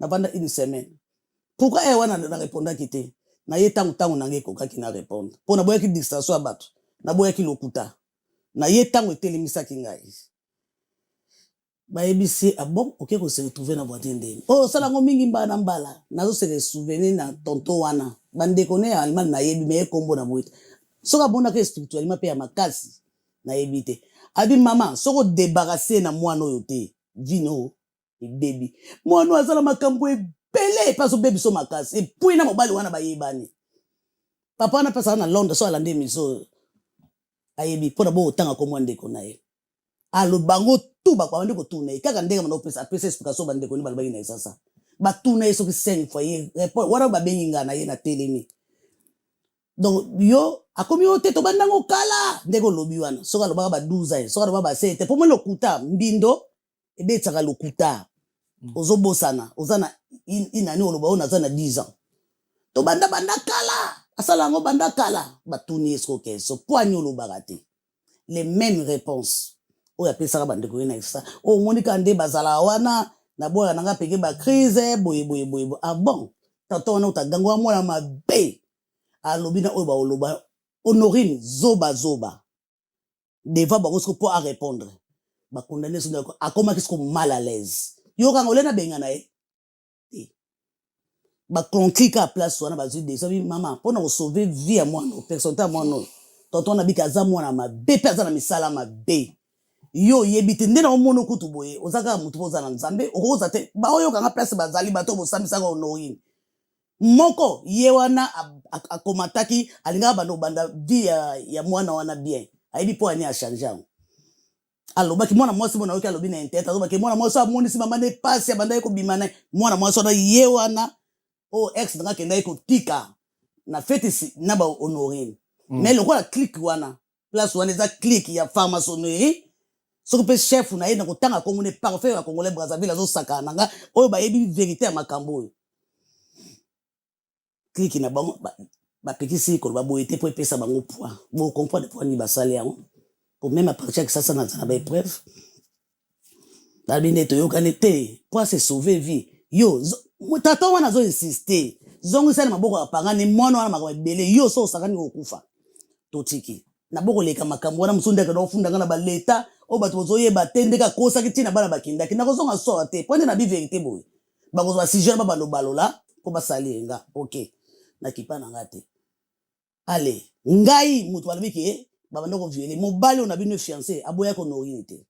pendant une semaine. Pourquoi elle n'a répondu qui était? Na ye tangu nange koka qui n'a répondre. Pour na boya ki distraction à battre. Na boya ki lokuta. Na ye tangu etelemisa ki ngai. Ba ebisi ah bon, OK ko se retrouver na voiture ndenge. Oh sala ngo mingi mba na mbala. Nazo se souvenir na tonto wana. Bande connaît Allemagne na yebi me kombo na boita. Soka bona ke spirituellement pe ya makasi na yebite. Abi maman, soko débarrasser na mwana oyo te. Vino e baby. Mwana azala makambo pele paso baby so makasi. Et puis na mobali wana ba yebani. Papa na pesa na Londres so alande miso. Ayebi pona bo tanga ko mwande ko na ye. Alo bango tu ba kwa ndeko tu na ye. Kaka ndenge mano pesa explication ba ndeko ni ba na sasa. Ba tu na ye so ki 5 fois ye. Wana ba beninga na ye na telemi. Donc yo akomi yo te to bandango kala ndeko lobi wana. Soka lo ba 12 ans, soka lo ba 7. Pour moi lokuta mbindo ebe tsaka lokuta. Ozobosana, ozana inani oloba ona zana 10 ans. To banda kala. Asala ngo banda kala batuni esko keso poanyo lo bagate les mêmes réponses o ya pesa bande ko ina isa o monika nde bazala wana na boya nanga peke ba crise boye ah bon tato na utagango mwana mabe alobina o ba oloba Honorine zoba deva ba kosko po à répondre ba condamner so akoma kisko mal à l'aise yo kanga olena benga na e ba konklika place wana bazui des amis maman pour nous sauver vie à moi no personne ta moi no tonton na bikaza mwana mabe pe aza na misala mabe yo yebite nde na omono kutu boye ozaka mutu boza na nzambe okoza te ba oyo kanga place bazali bato bosamisa ko Honorine moko ye wana akomataki alinga bando banda vie ya mwana wana bien ayibi po ani a changer alobaki mwana mwasi bona oki alobi na internet alobaki mwana mwasi amonisi mama ne passe banda ko bimana mwana mwasi na ye wana o ex nga kenda ko tika na fete na ba Honorine mais le quoi click wana place wana za click ya pharmaçonnerie so que chef na ye na kotanga ko ngone parfait ya Congolais Brazzaville azo saka nanga oyo ba yebi vérité ya makambo click na bango ba pekisi ko ba boyete po pesa bango poids bo comprendre pour ni basali yango pour même à partir que ça na ba épreuve ba bine to yo kanete pour se sauver vie yo mutato wana zo insister zongo sana maboko apanga ni mwana wana makwa bele yo so sakani okufa totiki na boko leka makambo wana musunda ka dofunda ngana ba leta o bato bozoye batendeka kosa kitina bana bakinda kina kozonga so te pone na bi vérité boy bakozo ba si jeune ba balola po basali nga OK na kipana ngate allez ngai mutu alibiki baba ndoko violé mobali on a bino fiancé aboya ko Honorine te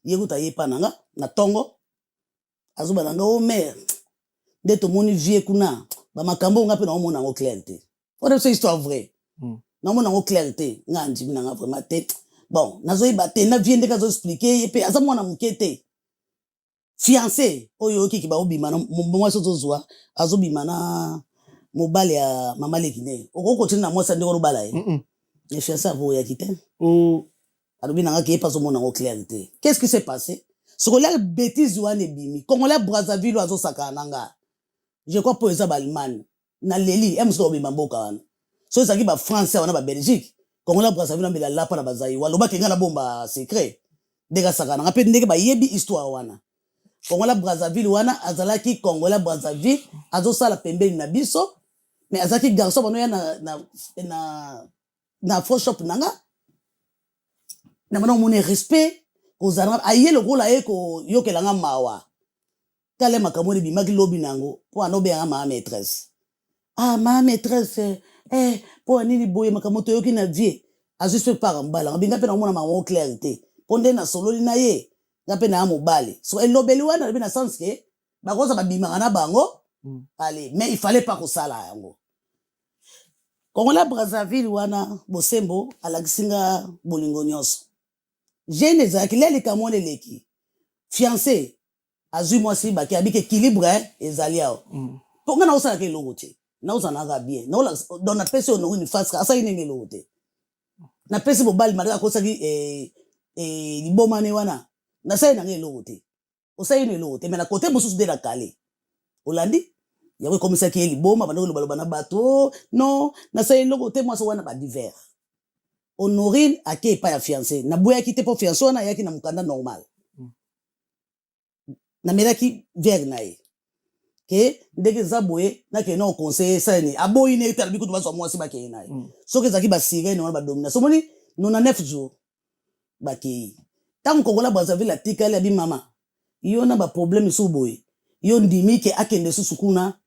yekuta yepa nanga na tongo azuba nanga o mère de to moni vie kuna ba makambo ngape na omona ngo clarté on c'est histoire vraie na omona ngo clarté ngandi bina nga vraiment te bon nazo ibate na vie ndeka zo expliquer pe aza mwana mukete fiancé oyo kiki ba obima na mwa so zozwa azobima na mobali ya mama lekine okoko tina mwasa ndeko rubala ne fiancé avo ya kite alobina nga ki pas omona ngo clarté qu'est-ce qui s'est passé ce que la bêtise wana bimi Congolais Brazzaville azo saka nanga je crois pour ça Allemagne na leli emso bima mboka wana so ezaki ba français wana ba Belgique Congolais Brazzaville na bela lapa na bazai waloba kenga na bomba secret dega saka nanga pe ndenge ba yebi histoire wana Congolais Brazzaville wana azalaki Congolais Brazzaville azo sala pembeni na biso mais azaki garçon bano ya na faux shop nanga na bano mone respect kozana aye le rôle aeko yokelanga mawa kale makamoni bimaki lobi nango po anobe nga ma maîtresse ma maîtresse po nini boye makamoto yoki na vie azuste par mbala binga pe na mona ma clarité ponde na sololi na ye ngape na mobali so elobeli wana na sens que bakoza babimanga na bango allez mais il fallait pas ko sala yango Congolais Brazzaville wana bosembo alakisinga bolingo nyonso jeune ezaki leli kamone leki fiancé azui mwasi baki abiki équilibre ezali awo ponga na osala ke longo te na osana ga bien na ola dans na pesi ono ni face asa inenge longo te na pesi bobali malaka kosaki libomane wana na sai na longo te osai ni longo te mais na côté mosusu de la calé olandi yako komisa ki liboma bando lobaloba na bato non na sai longo te mwasi wana ba divers Honorine ake pa ya fiancé na boya ki te po fiancé wana yaki na mukanda normal na melaki verre na ye ke ndenge zaboye na ke no conseiller ça ni aboyi ne tala bikutu baso mwasi ba ke na so ke zaki ba sirene wana ba domina so moni 99 jours ba ke tant Kongola Brazzaville atikali abi mama yo na ba problème so boye yo ndimi ke akende susu kuna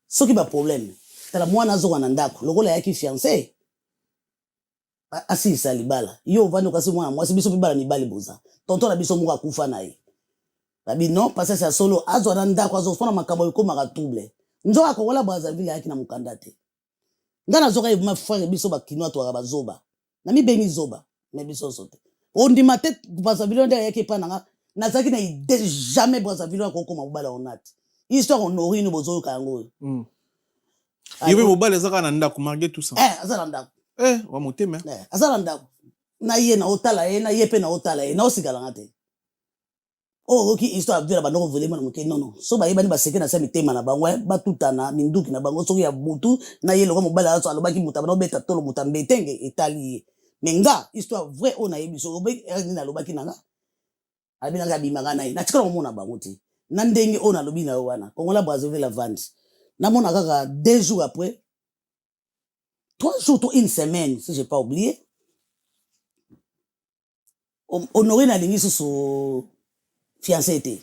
soki ba problème tala mwana zo wana ndako lokola yaki fiancé asi salibala yo vano kasi mwana mwasi biso bibala ni bali boza tonton na biso muka kufa naye babi non parce que c'est solo azo na ndako azo fona makabo yiko maka double nzo akokola Brazzaville yaki na mukanda te ngana zoka yima frère biso ba kinwa to ba zoba na mi beni zoba mais biso sote on dit ma tête Brazzaville ndé yaki pa nanga nazaki na idée jamais Brazzaville ko koma bala onati histoire honori no bozo kango Yebe mobile ezaka na ndako marqué tout ça. Azala ndako. Wa motema. Azala ndako. Na ye na otala ye na ye pe na otala ye na osigala ngate. Oki histoire vela banoko volema na moke non. So ba yebani ba seke na sa mitema na bango ba tutana minduki na bango soki ya butu na ye lokwa mobile aso alobaki mutaba no beta tolo mutambetenge etali. Menga histoire vrai ona yebiso obe ni na lobaki nanga. Abina ga bimanga na ye. Na tikala mona bango ti. Na ndenge ona lobi na wana. Kongola Brazzaville vendre. Namona kaka 2 jours après 3 jours ou une semaine si j'ai pas oublié honoré na lingi so fiancé été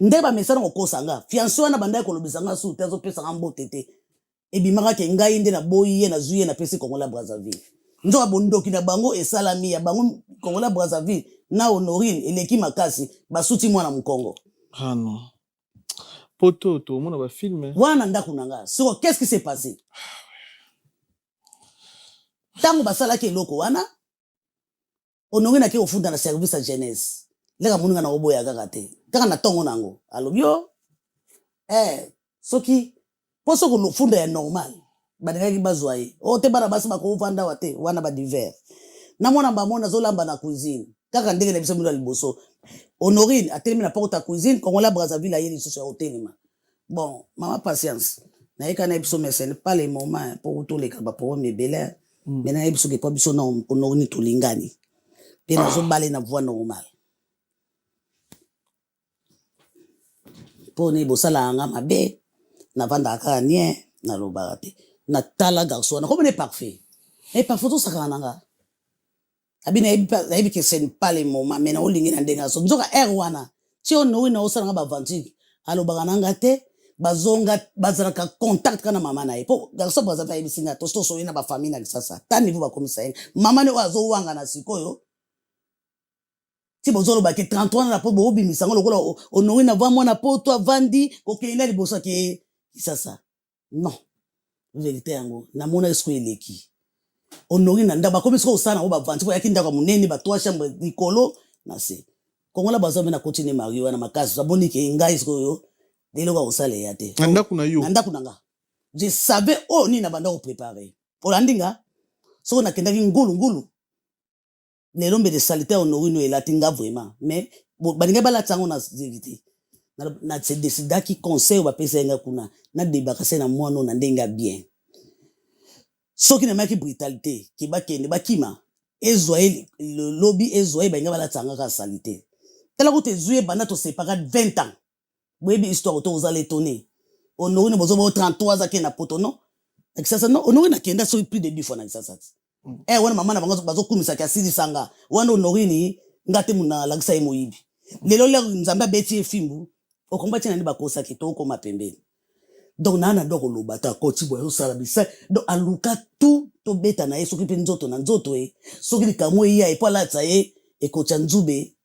ndeba mesana ko kosanga fiancé wana banda ko lobisanga su tezo pesa ngambo tete ebimaka ke ngai nde na boyi ye na zuye na pesi Kongola Brazzaville nzo abondoki na bango esalami ya bango Kongola Brazzaville na honorine eleki makasi basuti mwana mukongo non poto to mona ba film wana ndako nanga so qu'est-ce qui s'est passé tango basala ke loko wana onongi na ke ofunda na service à jeunesse lega muninga na oboya kaka te kaka na tongo nango alobio soki poso ko lofunda ya normal badengaki bazwa ye o te bana basi bako vanda wate wana ba divers na mona ba mona zolamba na cuisine kaka ndenge na biso mino liboso Honorine atelemi na porte à cuisine Kongola Brazzaville ayeli sur hôtel. Bon, maman patience. Na yeka na biso mais ce n'est pas le moment pour tous les cas pour me beler. Mais na biso ke pas biso na Honorine tolingani. Pe na zo balé na voix normale. Pour ne bosala nga mabe na vanda ka nie na lobate. Na tala garçon na comme ne parfait. Et parfait tout ça kananga. Abina ebi ke c'est pas le moment mais na olingi na ndenga so nzoka wana ti ono na osala nga ba vantique alo bakananga te bazonga bazalaka contact kana mama na ye po garçon bazava ebi singa to so ina ba famille na sasa ta niveau ba komisa ye mama ne wazo wanga na sikoyo ti bozolo ba ke 33 na po bo bimisa ngo lokola ono na va mona po to avandi ko ke ina libosa ke sasa non vérité yango na mona esko eleki Honorine na ndaba komi siko usana oba vanti po yakinda kwa munene ba 3 chambre nikolo na se Kongola Brazzaville na continue Mario na makasi saboni ke ngai siko yo delo ka usale ya te nda kuna yo nda kuna nga je savais ni na banda ko préparer olandinga soko na kendaki ngulu lelo mbe de salité Honorine elatinga vraiment mais baninga bala tsango na ziviti na se décidaki conseil ba pesa nga kuna na debakase na mwana na ndenga bien soki na maki brutalité ki bakende bakima ezoye le lobby ezoye benga bala tsanga ka salité tela ko te zuye bana to séparer 20 ans boyebi histoire to ozala étonné Honorine bozo 33 za ke na poto non sasa non Honorine akenda so plus de 10 fois na sasa wana mama na bango bazo kumisa ka sidi sanga wana Honorine ngate muna lakisa ye moyibi lelo le nzamba beti efimbu okomba tina ni bakosa ke to ko mapembeni. Donc nana ndoko lobata ko tibo yo sala bisa donc aluka tout to beta na yeso kipe nzoto na nzoto soki likamwe ya epala tsaye ekocha nzube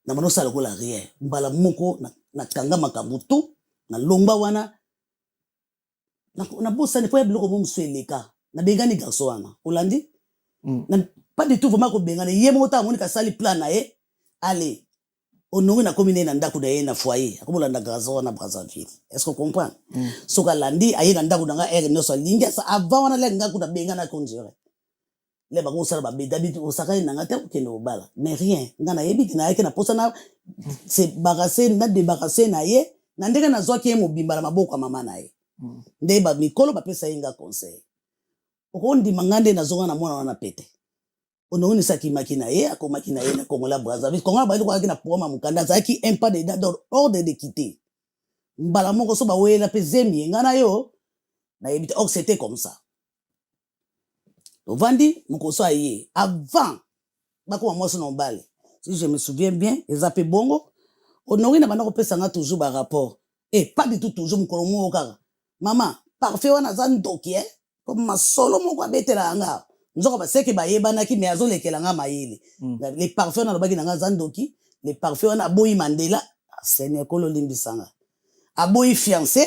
na mano sala ko la rien mbala moko na kanga makambo tu na lomba wana na bosa ne po ya biloko mo msweleka na bengani garçon wana olandi na pas du tout vraiment ko bengana ye mota amoni ka sali plan na ye allez Honorine na komine na ndako na ye na foyer akobola na garçon na Brazzaville est-ce que vous comprenez soka landi aye na ndako nga no so linga sa avant wana le ngaku na benga na konjere le ba ko sala ba bedabi osaka na ngata ke no bala mais rien ngana yebi na yake na posa na c'est barasé na débarrasser na ye na ndenge na zwa ke mo bimbala maboko mama na ye nde ba mikolo ba pesa inga conseil okondi mangande na zonga na mwana wana pete Honorine saki makina ye akomaki na ye na Congola Brazzaville Congola Brazzaville ko na poma mukanda zaki un pas de ordre de quitter mbala moko so ba wela pe zemi ngana yo na yebite or c'était comme ça ovandi mukoso aye avant bako mamoso no mbale si je me souviens bien ezape bongo Honorine bana ko pesa nga toujours ba rapport et pas du tout toujours mukolo mo kaka mama parfait wana zandoki comme masolo moko abetela nga nzoko baseke bayebanaki me azolekela nga mayele les parfums na lobaki nanga zandoki les parfums na boyi Mandela Seigneur kolo limbisanga aboyi fiancé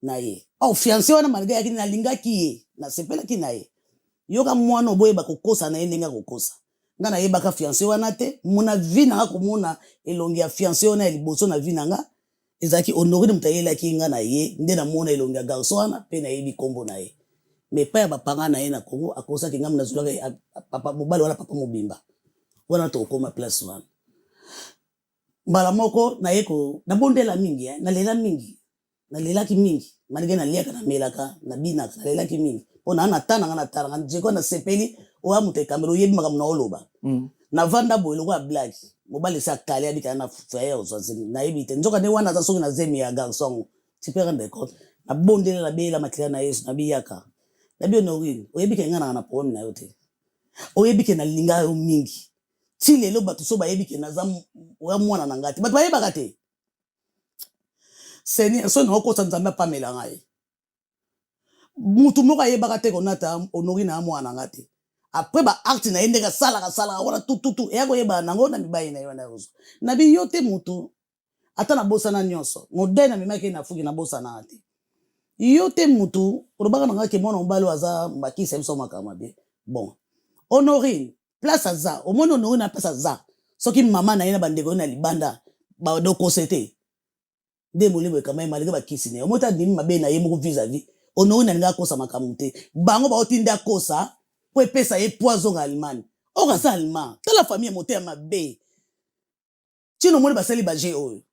na ye fiancé wana malgré yaki na lingaki ye na sepelaki na ye yoka mwana boye bakokosa na ye ndenge kokosa nga na yebaka fiancé wana te mona vie nanga komona elongi ya fiancé wana ya liboso na vie nanga ezaki Honorine mutayelaki nga na ye nde na mona elongi ya garçon wana pe na yebi kombo na ye mais pas ya bapanga na ye na Congo akosaki ngam na zulaka papa mobali wala papa mobimba wana to koma place wana mbala moko na yeko na bondela mingi na lela mingi na lelaki mingi malgré na liaka na melaka na binaka na lelaki mingi ona na tana nga na tana njeko na sepeli o amute kamero yebi makamuna na oloba na vanda boyelo kwa black mobali sa kale abika na frère ozazini na yebite nzoka ne wana za soki na zemi ya garçon tu peux rendre compte na bondela la bela makila na Yesu na biyaka na bi Honorine oyebike ngana na problème na yote oyebike na linga yo mingi ti lelo bato so bayebike na za mwana na ngati bato bayebaka te Seigneur so na kosa nzambe pamela ngai mutu moko ayebaka te konata Honorine na mwana ngati après ba acte na yendeka sala wana tututu yako yeba nango na mibayi na yo na yozo na bi yote mutu ata na bosa na nyonso modèle na mimaki na fuki na bosa na ate yote mutu urobaka nanga ke mwana mbalo aza mbakisa biso makama be bon Honorine place aza omona Honorine na place aza soki mama na yena bandeko na libanda ba do kosete de molimo kama malika bakisi ne omota dimi mabe na yemo vis-à-vis Honorine nga kosa makamute bango ba otinda kosa po pesa ye poison Allemagne o ka sa Allemand ta la famille moteur mabe tino moni basali ba je oyo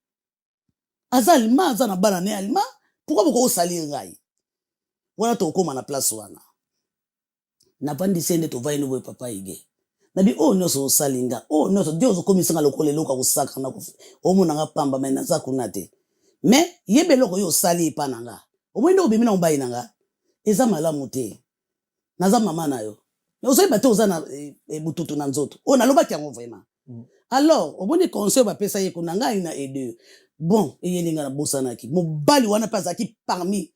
aza Allemand aza na bana ne Allemand pourquoi boko salir ngai wana to koma na place wana na pandi sende to vai no papa ige na bi no so salinga no so dio zo komisanga lokole loka kusaka na o mona nga pamba mena za kunate mais yebe loko yo sali pa nanga o mwendo obimina ombai nanga eza malamu te naza mama na yo mais ozo ba te oza na bututu na nzoto o na lobaki yango vraiment alors o moni conseil ba pesa ye kunanga ina ede bon eyelinga na bosanaki mobali wana pasaki parmi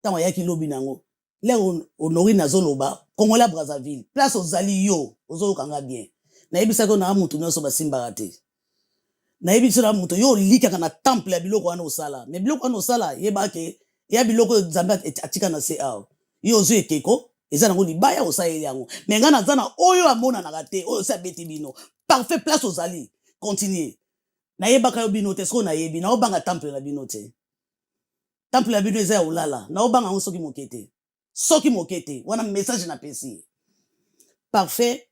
tango yaki lobi nango le Honorine azoloba Congola Brazzaville place ozali yo ozolukanga bien na yebisa ko na mutu nyonso basimbaka te na yebisa na mutu yo likaka na temple ya biloko wana osala mais biloko wana osala yebake ya biloko Nzambe atika na se aw yo ozo ekeko eza nango libaya osaeli yango mais nga naza na oyo amona na te oyo sa beti bino parfait place ozali continuer na yebaka yo bino te so na yebi na obanga temple na bino te temple ya bino eza ya olala na obanga ngo soki mokete wana message na pesi parfait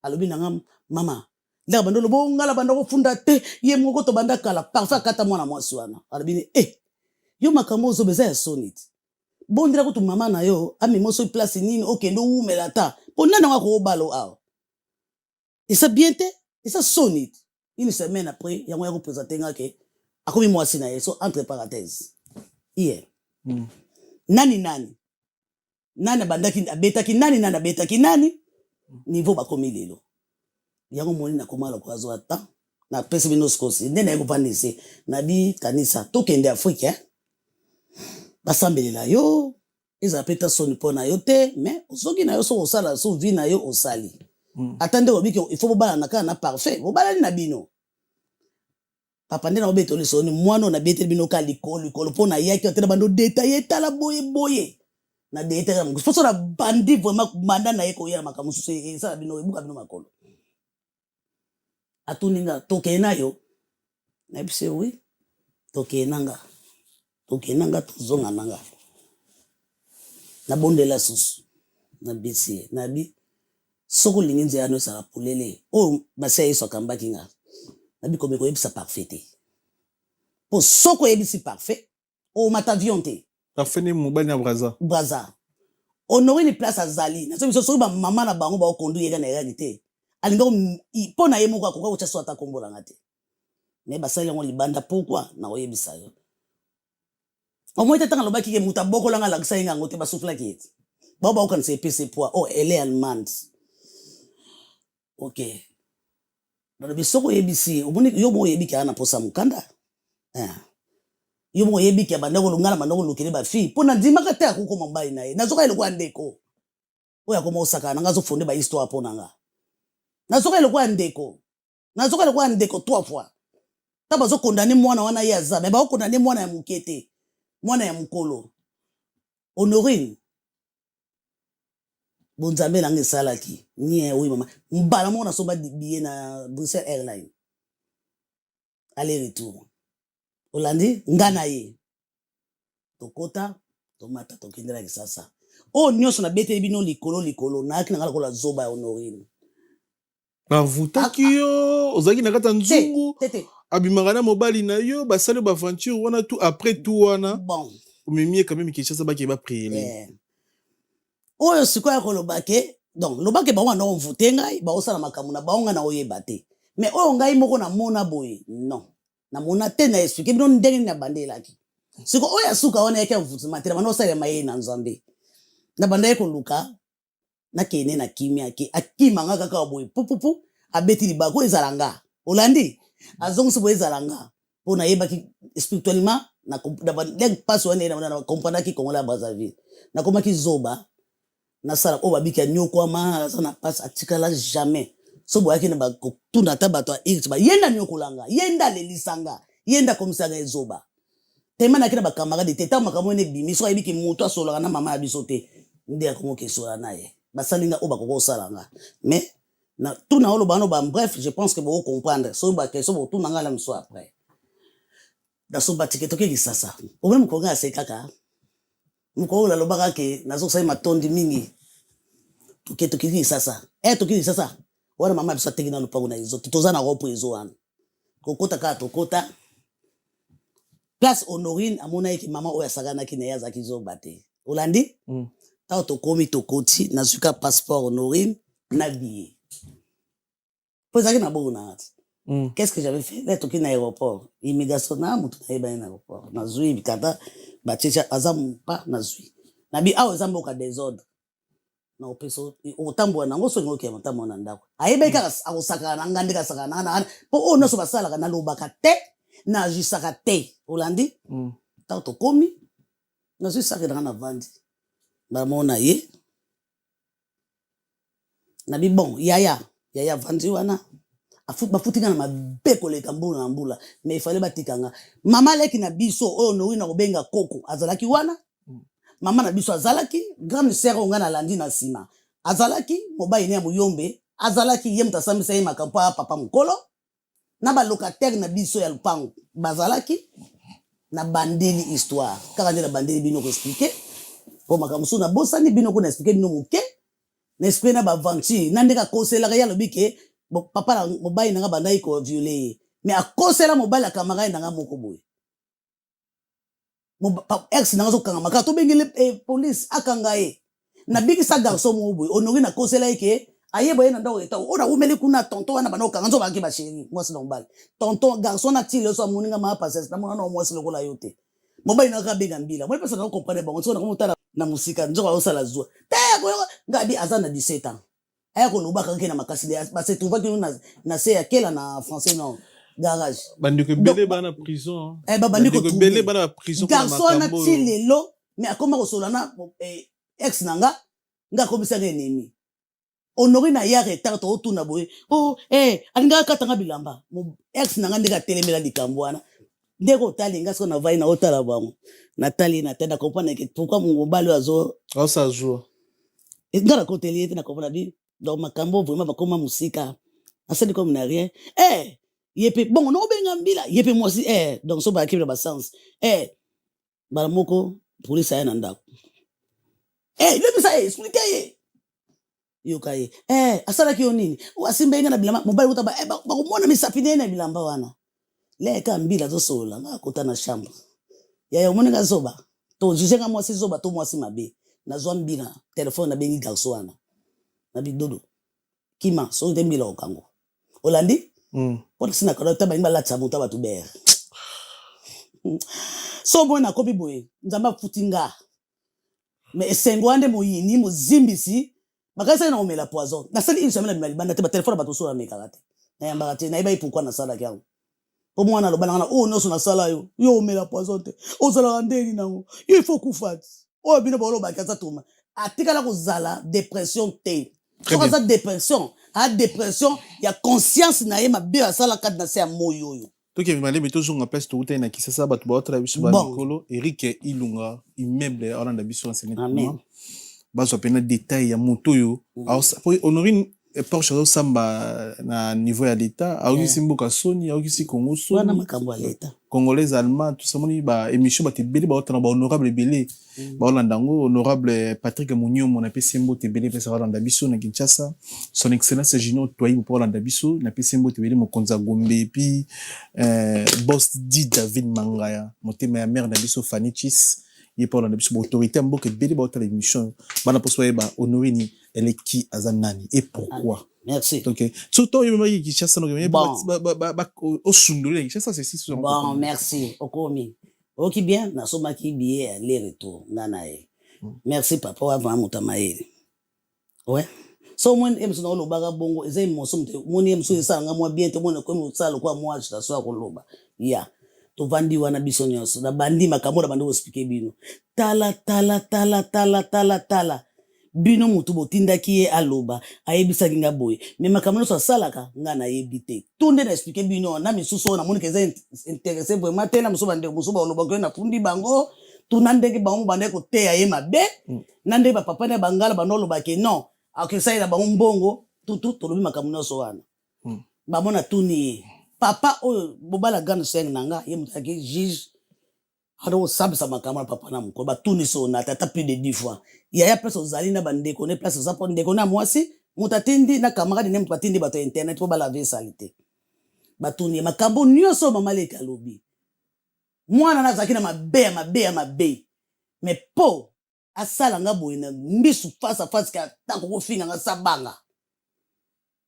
alobi nanga mama ndaka bando lobo ngala bando ko funda te ye moko to banda kala parfait kata mwana mwasi wana alobi yo makambo zo beza ya sonit bondira ko tu mama na yo amemo so place nini okendo umela ta pona na ko balo aw et ça bien te et ça sonit une semaine après yango ya ko présenter ngake akomi mwasi na ye so entre parenthèses hier nani bandaki abetaki nani abetaki nani niveau bakomi lelo yango moni na komala ko azo ata na pesi bino skosi ndena yeko pandise na bi kanisa tokende Afrique basambelela yo eza peta soni pona yo te mais osoki na yo so osala so vi na yo osali attendez obiki il faut bobala na kana parfait bobala na bino papa ndena obeto le soni mwana na bete bino ka likolo pona yaki otela bando détailler tala boye na détailler mo faut na bandi vraiment manda na yeko ya makamu so ça bino ebuka bino makolo atuninga tokena yo na bise oui tokenanga tozonga nanga na bondela susu na bisi na bi soko lingi ya no sala pulele basa yeso kambaki nga na bi komeko yebisa parfait po soko yebisi parfait mata vion te parfait ni mobali na braza Honorine ni place azali na so so ba mama na bango ba conduire na réalité alinga pona ye moko akoka kocha so ata kombola ngate mais basali ngo libanda pourquoi na oyebisa yo au moins tanga lobaki ke muta bokola nga lakisa nga ngote basufla kieti baba ukan se pc poa oh elle est allemande OK na bisoko yebisi obuni yo mo yebiki ana posa mukanda yo mo yebiki abandako lungala mandako lukele ba fi pona ndimaka te akuko mambai na ye nazoka ile kwa ndeko oya koma osaka na ngazo fonde ba histoire pona nga nazoka ile kwa ndeko trois fois taba zo condamner mwana wana ya za mais ba condamner mwana ya mukete mwana ya mukolo Honorine bonzambe nange salaki nie oui mama mbala mona soba billet na Bruxelles Airlines aller retour Olandi ngana ye tokota tomata tokendela kisasa o nyonso na bete bino likolo na akina ngala kola zoba ya Honorine bavutaki yo ozalaki na kata nzungu abimaka na mobali na yo basali baventure wana tout après tout wana bon omemie quand même Kinshasa baki bapriele oyo sikoya kolobake donc lobake bango na omvute ngai baosala makambo na bango na oyeba te mais oyo ngai moko na mona boye non na mona te na expliquer bino ndenge na bandelaki siko oyo asuka wana yake mvutima te na bana osala maye na nzambe na bandaye koluka na kene na kimia ke akimanga kaka boye pupupu abeti libako ezalanga Olandi azongisi boye ezalanga pona yebaki spirituellement na bandeng passe wana na comprendre ki Congo la Brazzaville na komaki zoba na sala o babiki nyoko ama sana passe atikala jamais so boyaki na ba tuna tabato x ba yenda nyoko langa yenda lelisanga yenda komisanga ezoba tema na kina ba camarade teta makambo ne bimi so yebiki moto asolaka na mama abiso te ndi akomoke sola naye basalinga o bakoko salanga mais na tuna olo bano ba bref je pense que vous comprendre so ba question bo tuna ngala mso après da so batike toke kisasa o même ko nga se kaka mko la lobaka ke nazo sai matondi mingi toke toki sasa toki sasa wana mama bisa tegina lupango na hizo tutozana ropo hizo wana kokota ka tokota place Honorine amona yiki mama oya sagana ki na yaza kizo bate Olandi ta to komi tokoti na zuka passeport Honorine na billet posaki na bona qu'est-ce que j'avais fait là toki na aéroport immigration na mutu na eba na aéroport na zui bikata bachecha azamu pa na zui na bi awo zambo ka désordre na opeso otambo na ngoso ngoke matambo na ndako ayebeka akosaka na ngandika saka na po ono so basala kana lobaka te na jisaka te Olandi tato komi na zui saka na vandi ba mona ye na bi bon yaya vandi wana bafutika na mabeko leka mbula na mbula mais il fallait batikanga mama leki na biso oyo no wina kobenga koko azalaki wana mama na biso azalaki grande sœur ongana landi na sima azalaki mobai ne muyombe azalaki ye mutasambisa ye makampa papa mukolo na ba locataire na biso ya lupango bazalaki na bandeli histoire kaka nde na bandeli bino ko expliquer po makamusu na bosani bino ko na expliquer bino muke na expliquer na ba aventure na ndeka kosela ya lobike papa na mobai nanga bandai ko violer mais akosela mobali akamara nanga moko boye ex nanga zo kanga maka to bengele police akanga ye na bikisa garçon mo boye Honorine akosela yeke ayebo ye na ndako eta ona umeli kuna tonton wana bana okanga zo baki ba chérie moi c'est normal tonton garçon na tile so amoninga ma passer na mona no moi c'est le kola yote mobai nanga benga mbila moi personne na comprendre bon so na komutala na musika nzoka osala zwa te ko ngabi azana 17 ans ayako lobaka ke na makasi ba se trouva que na se ya kela na français non garage bandeko belé bana prison bandeko belé bana prison garçon na tilelo mais akoma ko solana ex nanga nga komisa ke ennemi Honorine na ya retard to tuna boye alinga katanga bilamba ex nanga ndeka telemela likambo wana ndeko talinga so na vai na otala bango natali na tenda comprendre que pourquoi mon mobile azo ça joue ngara koteli ete na comprendre bi donc makambo vraiment bakoma musika asali comme na rien yepe bon no benga mbila yepe moi si donc so ba kibla ba sens bala moko police ya na ndako lebi sa expliquer ye yokaye asala ki onini wasimbe nga na bilamba mobile utaba bakomona misapine na bilamba wana leka mbila zo sola nga kota na chambre ya omoni nga zoba to juger nga moi si zoba to moi si mabe na zombina téléphone na bengi garçon wana na bidodo kima so te mbila okango olandi pona sina kana ta bangi balatsa moto ba tuber so bona kopi boye nzamba futinga mais esengwande moyini mozimbisi bakasa na omela poison na sali une semaine na libanda te ba téléphone ba to so na mekakate na yamba te na iba pourquoi na sala kyango po mwana lobana na o no so na sala yo omela poison te o sala ndeni nango il faut kufati o bino ba loba kaza tuma atikala kozala dépression te so za dépression a dépression ya conscience na ye mabe asala kad na se ya moyo yo to ke mimale beto zonga place to uta na kisasa batu ba otra biso ba Nikolo Eric Ilunga immeuble Orlando biso en semaine amen bazo pena détail ya moto yo pour Honorine Porsche zo samba na niveau ya l'état a simboka Sony a kisi Congo Sony wana makambo ya l'état congolais allemand tout ça moni ba émission ba tebele ba otana ba honorable belé ba Holandango honorable Patrick Mounio mon appé simbo tebele pesa Holanda biso na Kinshasa son excellence Gino Toyi pour Holanda biso na appé simbo tebele mo konza Gombe puis boss dit David Mangaya motema ya mère na biso Fanichis il pour Holanda biso autorité mboke belé ba otana émission bana poso ba honorine elle est qui azanani et pourquoi merci ok surtout il me dit Kinshasa no au sundole Kinshasa c'est si bon merci okomi oki bien na soma ki billet aller retour ngana e merci papa wa va mutamaeli ouais so mon emso na loba bongo eza emoso mte moni emso esanga mwa bien te mona ko mosala kwa mwa chita so akoloba ya to vandi wana biso nyonso na bandi makambo na bandi ko speaker bino tala bino mutu botindaki ye aloba ayebisaki nga boye me makambo nyonso asalaka nga nayebi te tunde na explique bino na misusu na moni keza intéressé vraiment te na musu bande musu ba oloba ko na fundi bango tuna ndenge bango bande ko teya ye mabe na ndenge ba papa na bangala bando oloba ke non akisa ila bango mbongo tutu tolobi makambo nyonso wana ba mona tuni papa oyo bobala gano seng nanga ye mutaki juge ado sabisa makambo papa na mko ba tuni so na tata plus de 10 fois ya place ozali na bandeko ne place ozapo ndeko na mwasi mutatindi na camarade ne mutatindi bato internet po bala ve salite batuni makambo nyonso mama leka lobi mwana na zaki na mabe mais po asala nga boye na mbisu face à face ka tako ko finga nga sabanga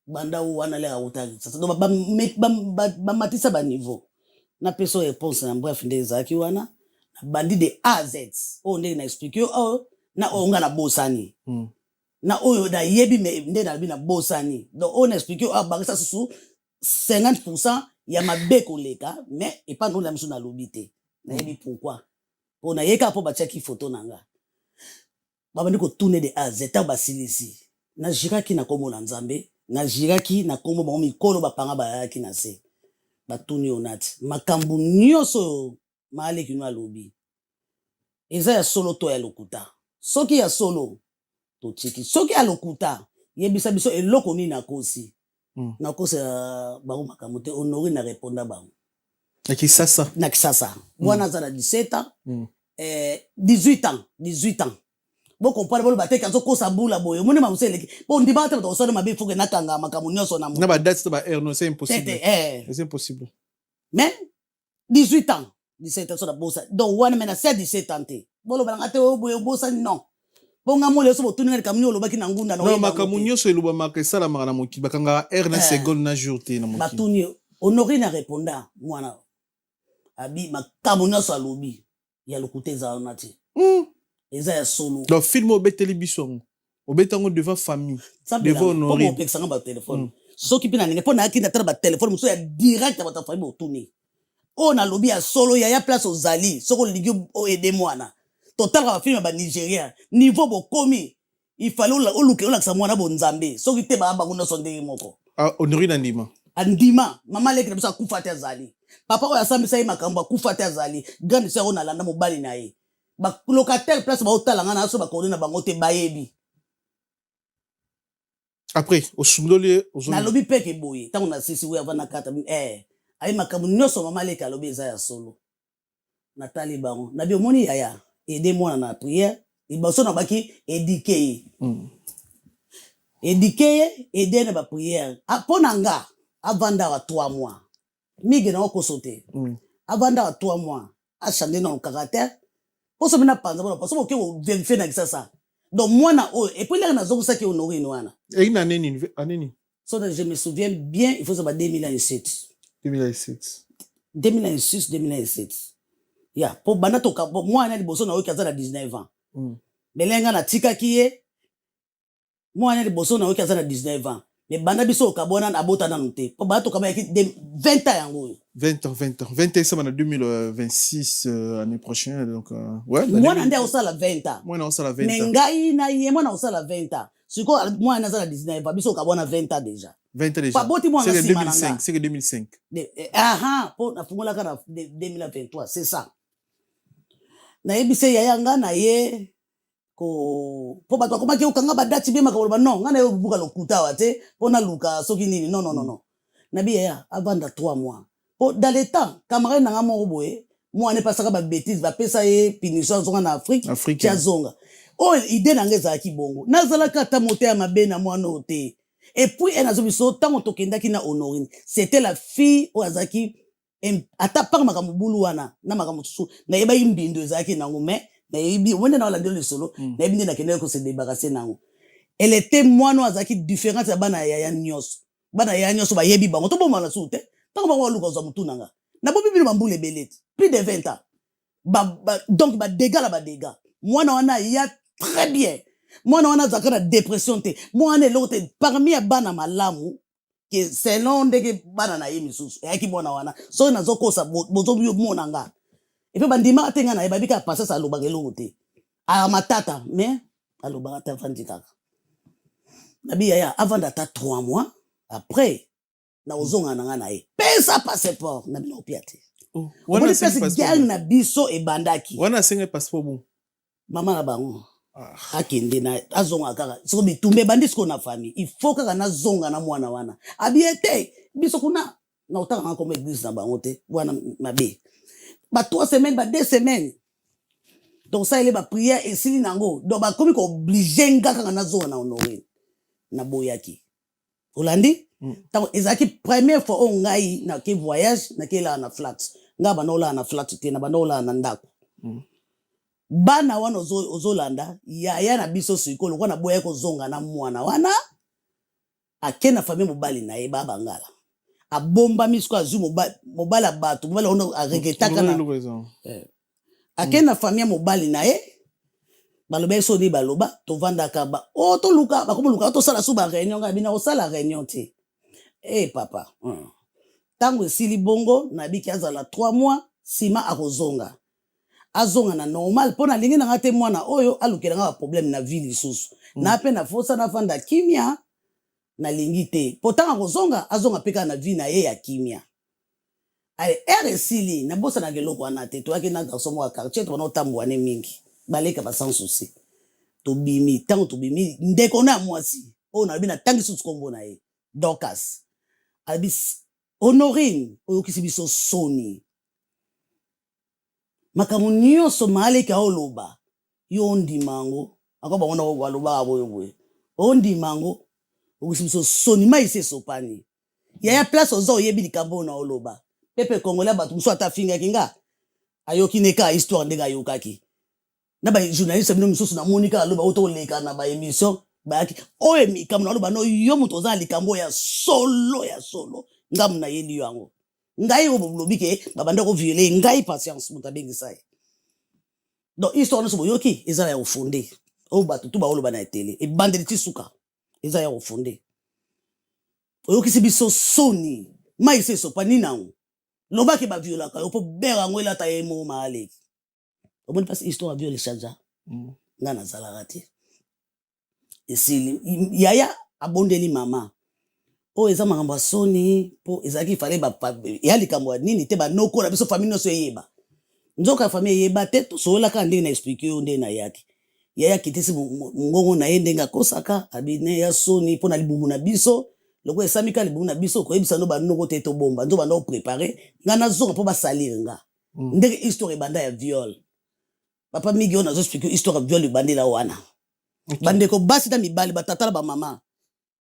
banda wana le awutaki sasa do ba matisa ba niveau na peso réponse na bref ndezaki wana bandi de A Z o ndenge na explique yo na onga na bosani na oyo da yebi me nde na bina bosani donc on explique yo abakisa susu 50% ya mabeko leka mais et pas nous la mso na lobité na yebi pourquoi on a yeka po ba check photo nanga baba ndiko tourner de A Z ta basilisi na jiraki na komo na nzambe na jiraki na komo ba mikolo bapanga ba yaki na se batuni onati makambu nyonso male kinu alobi eza ya solo to ya lokuta soki ya solo to chiki soki ya lokuta yebisa biso eloko nini nakosi nakosi bango makambo te honori na reponda bango na kisasa wana za na 17 ans 18 ans bo comprendre bolo bateka zo kosa bula boyo moni mamuseleki bo ndima ta to so mabe fuke nakanga makambo nyonso na na ba date ba heure non c'est impossible c'est impossible mais 18 ans 17 ans so da bosa donc wana mena 17 ans te bolo bana te boyo bosa non bonga mole so botuni ngani kamuni olobaki na ngunda na makambo nyonso eluba makesala makana moki bakanga heure na seconde na jour te na moki batuni honori na répondant mwana abi makambo nyonso alobi ya lokute za onati eza ya solo donc film obeteli biso obetango devant famille devant honoré on peut sanga ba téléphone soki pina ninge pona akina tara ba téléphone muso ya direct ba ta famille otuni on a lobby ya solo ya place ozali soko ligi o aider mwana total ba film ba Nigeria niveau bo komi il fallait oluke olakisa mwana bo nzambe soki te ba bango no sondeli moko honoré na ndima andima mama leki na biso akufa te azali papa oya sambisa ye makambo akufa te azali grande sœur on alanda mobali na ye ba locataire place ba otalanga na so ba kone na bango te bayebi après au sundoli na lobi peke boye tango na sisi we avana kata ayi makambo nyonso mama leki alobi eza ya solo natali bango na bi omoni yaya aider mwana na prière ibaso na baki éduquer aider na ba prière apona nga avanda wa 3 mois mige na okosote avanda wa 3 mois a changer dans le caractère poso bina panza bona poso boke vérifier na kisasa donc moi na oh et puis là na zongo ça qui honoré noana et une année so je me souviens bien il faut ça 2007 2006 2007 ya po bana to ka moi na liboso na oyo na 19 ans belenga na tika kiye moi na liboso na oyo na 19 ans mais bana biso ka bona na bota na nute po bana to ka ba 20 ans yango 20 ans ça va en 2026 année prochaine donc ouais moi na ndé osala 20 ans moi na osala 20 ans mais ngai na ye moi na osala 20 ans siko moi na osala 19 ans biso ka bona 20 ans déjà 20 ans déjà pa boti moi c'est 2005 c'est 2005 po na fungola ka na 2023 c'est ça na yebise ya yanga na ye ko po bato komaki okanga badati be makabolo non ngana yo buka lokuta wate pona luka soki nini non na bi ya avanda 3 mois po dans le temps camarade nanga mo boye moi ne pasaka ba bêtise ba pesa ye punition zonga na Afrique tia zonga oh idée nanga za ki bongo nazala kata moté ya mabe na moi noté et puis elle a zo tant tokendaki na honorine c'était la fille Ozaki ata par makambo bulu wana na makambo tusu na yeba imbindo ezaki nango mais na yebi wende na la le solo na yebi na kende ko se débarrasser nango elle était moino azaki différente ya bana ya nyos ba yebi bango to bomba na sute tango bango luka za mutu nanga na bobi bilu bambule belete plus de 20 ans donc ba dégâts moina wana ya très bien moina wana zakana dépression te moina l'autre parmi ya bana malamu que selon ndenge bana na ye misusu yaki mwana wana so nazo kosa bozo bio mona nga et puis bandima atenga na ye babika passer ça lobaka eloko te a matata mais alobaka ta fandi kaka nabi ya avant d'ata 3 mois après na ozonga nanga na ye pesa passeport na bino piate wana c'est gang na biso e bandaki wana senga passeport bon mama na bango akende na azonga kaka siko bitumbe bandisiko na famille il faut kaka na zonga na mwana wana abiete biso kuna na otanga na comme église na bango te wana mabe ba 3 semaines ba 2 semaines donc ça il est ba prière et sili nango donc ba komi ko obligé ngaka na zonga na honoré na boyaki Olandi tant ezaki première fois on ngai na ke voyage na ke la na flat nga banola na flat te na banola na ndako bana wana ozolanda ya na biso sikolo kwa na boya ko zonga na mwana wana akena famille mobali na ye baba ngala abomba misko azu mobala bato mobala ono aregretaka na akena famille mobali na ye baloba so ni baloba to vanda kaba o to luka ba komuluka to sala suba réunion nga bina osala réunion te papa tango sili bongo na biki azala 3 mois sima akozonga azonga na normal pona lingi na ngate mwana oyo alukela nga problème na vie lisusu na pe na fosa na fanda kimia na lingi te potanga kozonga azonga peka na vie na ye ya kimia ale RSili na bosa na geloko wana te to akina garçon mo quartier to na otambo ane mingi baleka ba sans souci to bimi tango to bimi ndeko na mwasi o na bina tangi susu kombo na ye Dorcas albis Honorine oyo kisibiso Sony makambo nyonso maleka oloba yo ndimango akoba ngona waloba aboyo boye ondimango okusibiso Sony maise sopani ya place ozo yebi likambo na oloba pepe kongola batu muso atafinga kinga ayoki neka histoire ndega yokaki na ba journaliste bino muso na monika aloba oto leka na ba émission ba ki oye mikambo na oloba no yo muto za likambo ya solo ngamu na yeli yango ngai wo lobike babanda ko violer ngai patience mutabengi sai donc histoire no so yoki eza ya ofondé o batu tu ba oloba na télé e bandeli tisuka eza ya ofondé oyoki sibiso Sony maise sopani nango lobaki ba viola ka opo bera ngwela ta yemo maleki oboni pas histoire viole chaja ngana zala rati esili yaya abondeli mama o eza makambo Sony po ezaki fale ba ya likambo nini te ba noko na biso famille no so yeba nzoka famille yeba te to so la ka ndenge na expliquer yo ndenge na yaki yaya kitisi ngongo na yende nga kosaka abine ya Sony po na libumu na biso loko esamika libumu na biso ko ebisa no ba noko te to bomba nzo ba no préparer ngana zonga po ba salir nga ndenge histoire banda ya viol papa migi on a expliquer histoire ya viol bandela wana bandeko basi ta mibali batata ba mama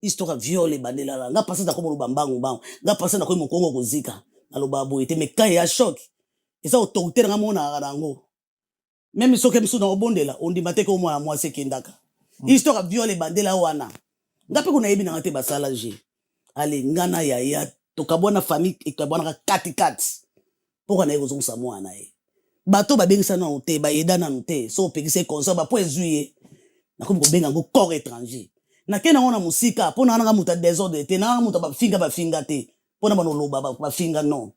histoire viole bandela la nga passa ta ko mbangu bango nga passa na ko mokongo kozika aloba boyete mais quand ya choc eza autorité nga mona rango même soke msu na obondela ondima te ko mwana mwasi kendaka histoire a violé bandela wana ngapi kuna yebi na te basala je ale ngana ya tokabona famille ekabona kati pour na yeko sa mwana e bato babengisa na te ba yeda na te so pekise konso ba po ezuye na ko benga ngo corps étranger na kena ona musika po na nga muta désordre te na muta ba finga te po na banoloba ba finga non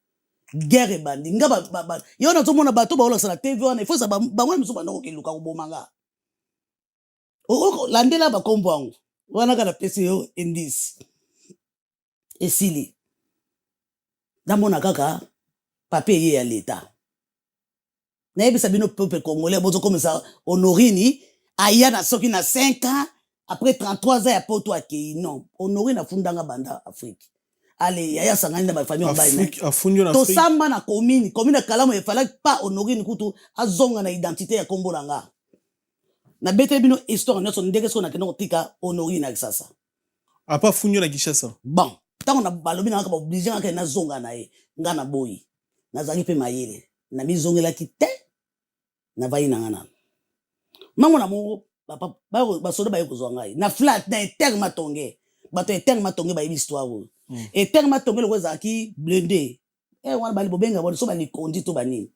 guerre bandi nga ba yo na tomona bato ba ola sala TV wana il faut ça ba mwana muso bandoko ke luka ko bomanga o landela ba kombo wangu wana kana pesi yo indice esili ndamona kaka papier ye ya l'état na yebisa bino peuple congolais bozo comme ça Honorine aya na soki na 5 ans après 33 ans ya poto akei non Honorine afundanga banda Afrique ale yaya sangani na ba famille ba ina afunyo na Afrique to samba na commune kalamu e fala pas Honorine kutu azonga na identité ya kombo nanga na bete bino histoire nyonso ndenge so na keno tika Honorine ak sasa apa funyo na Kinshasa bon tango na balobi na ka ba obligé ka na zonga na ye ngana boyi nazali pe mayele na mizongela kite na vai na ngana mango na mo ba soda ba yeko zonga na flat na eterre matonge bato eterre matonge ba histoire eterre matonge lo za ki blindé wana bali bobenga bo so ba li kondi to banini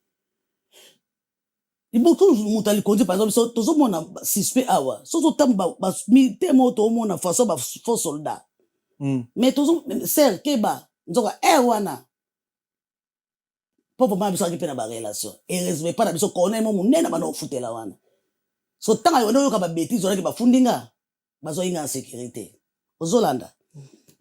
iboto mutali kondi par exemple so tozo mona suspect awa so to tamba ba militaire moto mona façon ba faux soldat mais tozo ser keba nzoka wana popo ma biso akipe na ba relation et respect pas na biso connaît mo munena bana ofutela wana so tanga yo yoka ba bêtise wana ke ba fundinga bazo inga en sécurité ozolanda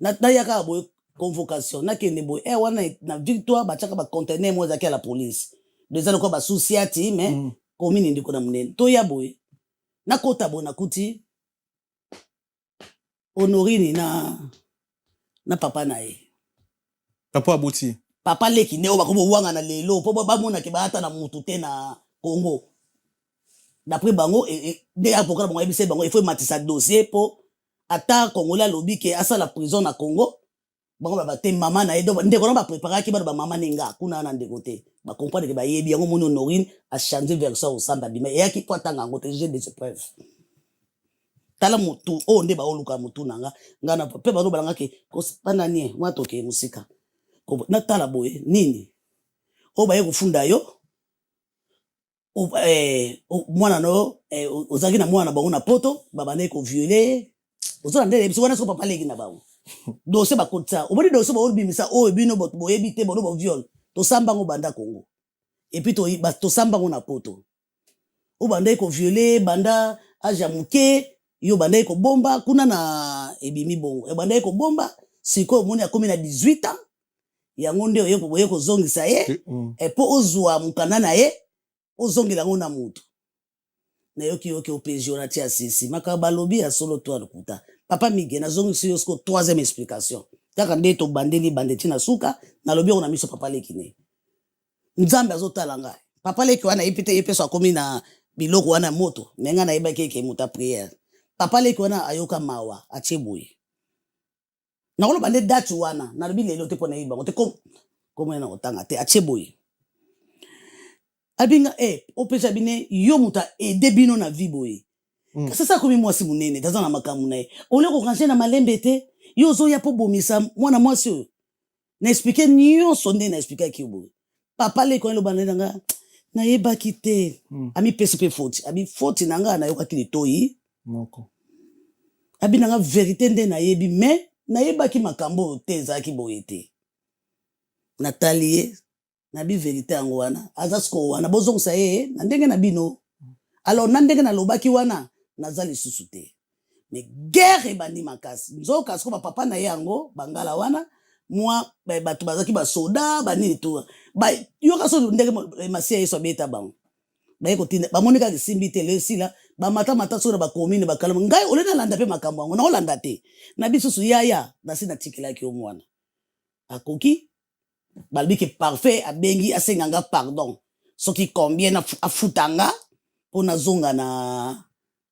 na yaka boy convocation na kende boy wana na victoire ba chaka ba conteneur mo zaki à la police deux ans ko ba souciati mais commune ndiko na munene to ya boy na kota bona kuti Honorine na papa na ye papa aboti papa leki neo bakobo wanga na lelo po ba mona ke bata na mutu te na Congo d'après bango de avocat bango ebise bango il faut matisa dossier po ata Congolais lobi ke asa la prison na Congo bango ba te mama na edo ndeko na ba préparer ki ba mama ninga kuna na ndeko te ba comprendre ke ba yebi yango moni Honorine a changer version au samba bima ya ki kwatanga ngote j'ai des preuves tala mutu o nde ba oluka mutu nanga ngana pe ba no balanga ke ko panani wato ke musika na tala boye nini o ba ye kufunda yo mwana no ozaki na mwana bango na poto babane ko violer ozola ndele biso wana so papa leki na bango dossier ba kotsa o bodi dossier ba obimisa o ebino boye bite bono bo viol to samba ngo banda Congo et puis to samba ngo na poto o banda ko violer banda aja muke yo banda ko bomba kuna na ebimi bongo e banda ko bomba siko moni akomi na 18 ans yango nde oye kozongisa ye po ozwa mukanda na ye ozongela ngo na mutu na yoki opeji ona tia sisi maka balobi ya solo to alukuta papa mige na zongisi yo sko troisième explication kaka nde to bandeli bandeti na suka na lobi ona miso papa leki ne nzambe azotala ngai papa leki wana ipite yepeso akomi na biloko wana moto menga na yeba keke muta prière papa leki wana ayoka mawa acheboye na kolo bande date wana na lobi lelo te pona yiba ngote komo na otanga te acheboye abinga opesa bine yo muta debino na viboye sasa komi mwasi munene taza na makamu na ye ole ko ranger na malembe te yo zo ya po bomisa mwana mwasi na expliquer nyonso nde na expliquer ki boye papa le ko lo bananga na yeba kite ami pesipe faute abi faute nanga na yoka kili toyi moko abinanga vérité nde na yebi mais na yeba ki makambo te za ki boye te Nathalie na bi vérité yango wana azasko wana bozongisa ye na ndenge na bino alors na ndenge na lobaki wana nazali susu te mais guerre ebandi makasi nzoka siko papa na ye yango bangala wana moi bato bazaki basoda banini to yoka so ndenge masia yeso abeta bango baye kotinda bamoni kaka simbi te lesila bamata so na bakomine bakalama ngai ole na landa pe makambo yango na olanda te na bisusu yaya nasi na tikilaki yo mwana akoki balbiki parfait abengi asenganga pardon soki combien afutanga pona zonga na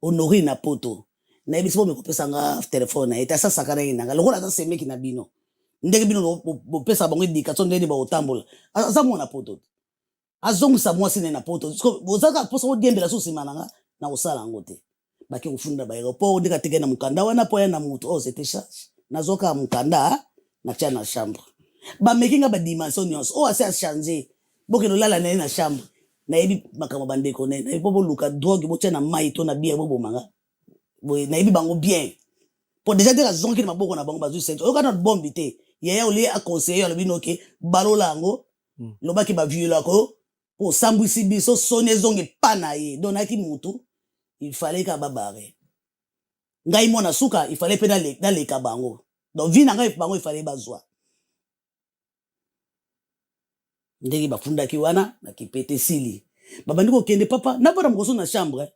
Honorine na poto na ebiso me kopesa nga telefone na eta sasa kana inanga lokola ta semeki na bino ndenge bino bopesa bango indication ndeni ba otambola azango na poto azongisa mwasi na poto bozaka posa odiembela so simananga na osala ngo te baki kufunda ba aéroport ndika teke na mukanda wana po ya na mutu oh c'était charge nazoka mukanda na tia na chambre ba making ba dimension nyonso oh assez changer boke no lala na chambre na yebi makama bandeko na bobo luka drogue bo tia na mai to na bière bobo manga boy na yebi bango bien pour déjà dire raison ki na maboko na bango bazu sente oka na bombe te yaya oli a conseiller lobi noke balola ngo lobaki ba viola ko pour sambwisi biso sonne zonge pana ye donaki mutu il fallait ka babare ngai mona suka il fallait pe dans les kabango donc vina ngai bango il fallait bazwa ndeki bafunda ki wana na kipete sili babandi ko kende papa na bana mkoso na chambre